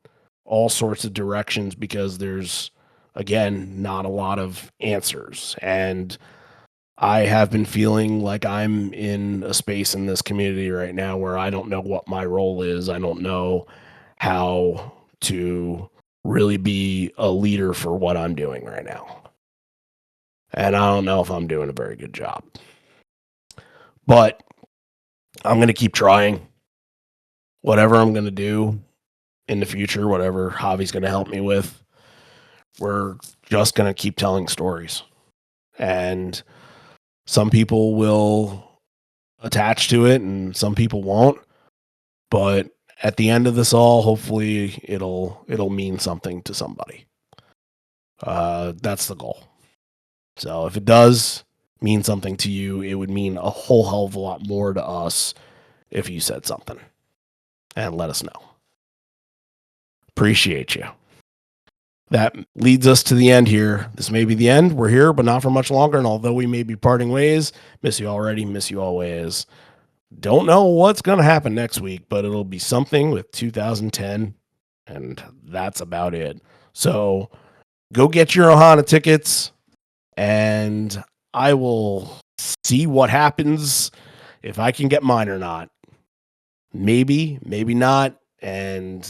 all sorts of directions because there's, again, not a lot of answers. And I have been feeling like I'm in a space in this community right now where I don't know what my role is. I don't know how to really be a leader for what I'm doing right now. And I don't know if I'm doing a very good job. But I'm going to keep trying. Whatever I'm going to do in the future, whatever Javi's going to help me with, we're just going to keep telling stories. And some people will attach to it and some people won't. But at the end of this all, hopefully it'll mean something to somebody. That's the goal. So if it does mean something to you, it would mean a whole hell of a lot more to us if you said something and let us know. Appreciate you. That leads us to the end here. This may be the end. We're here, but not for much longer. And although we may be parting ways, miss you already, miss you always. Don't know what's going to happen next week, but it'll be something with 2010. And that's about it. So go get your Ohana tickets and I will see what happens if I can get mine or not. Maybe, maybe not. And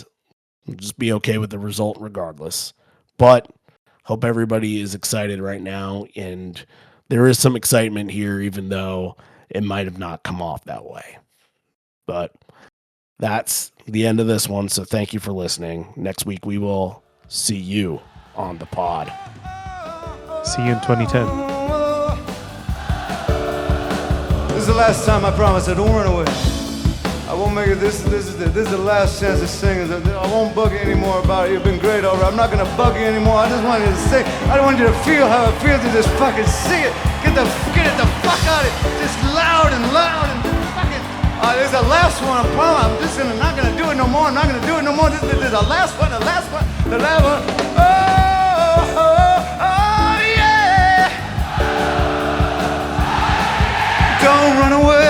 just be okay with the result regardless. But hope everybody is excited right now. And there is some excitement here, even though it might have not come off that way. But that's the end of this one. So thank you for listening. Next week, we will see you on the pod. See you in 2010. This is the last time, I promise. I don't run away. I won't make it. This is the last chance to sing. I won't bug you anymore about it. You've been great, all right. I'm not gonna bug you anymore. I just want you to sing. I don't want you to feel how it feels to just fucking sing it. Get it the fuck out of it. Just loud and fucking. This is the last one. I promise. I'm just not gonna do it no more. I'm not gonna do it no more. This is the last one. The last one. The last one. Oh yeah. Don't run away.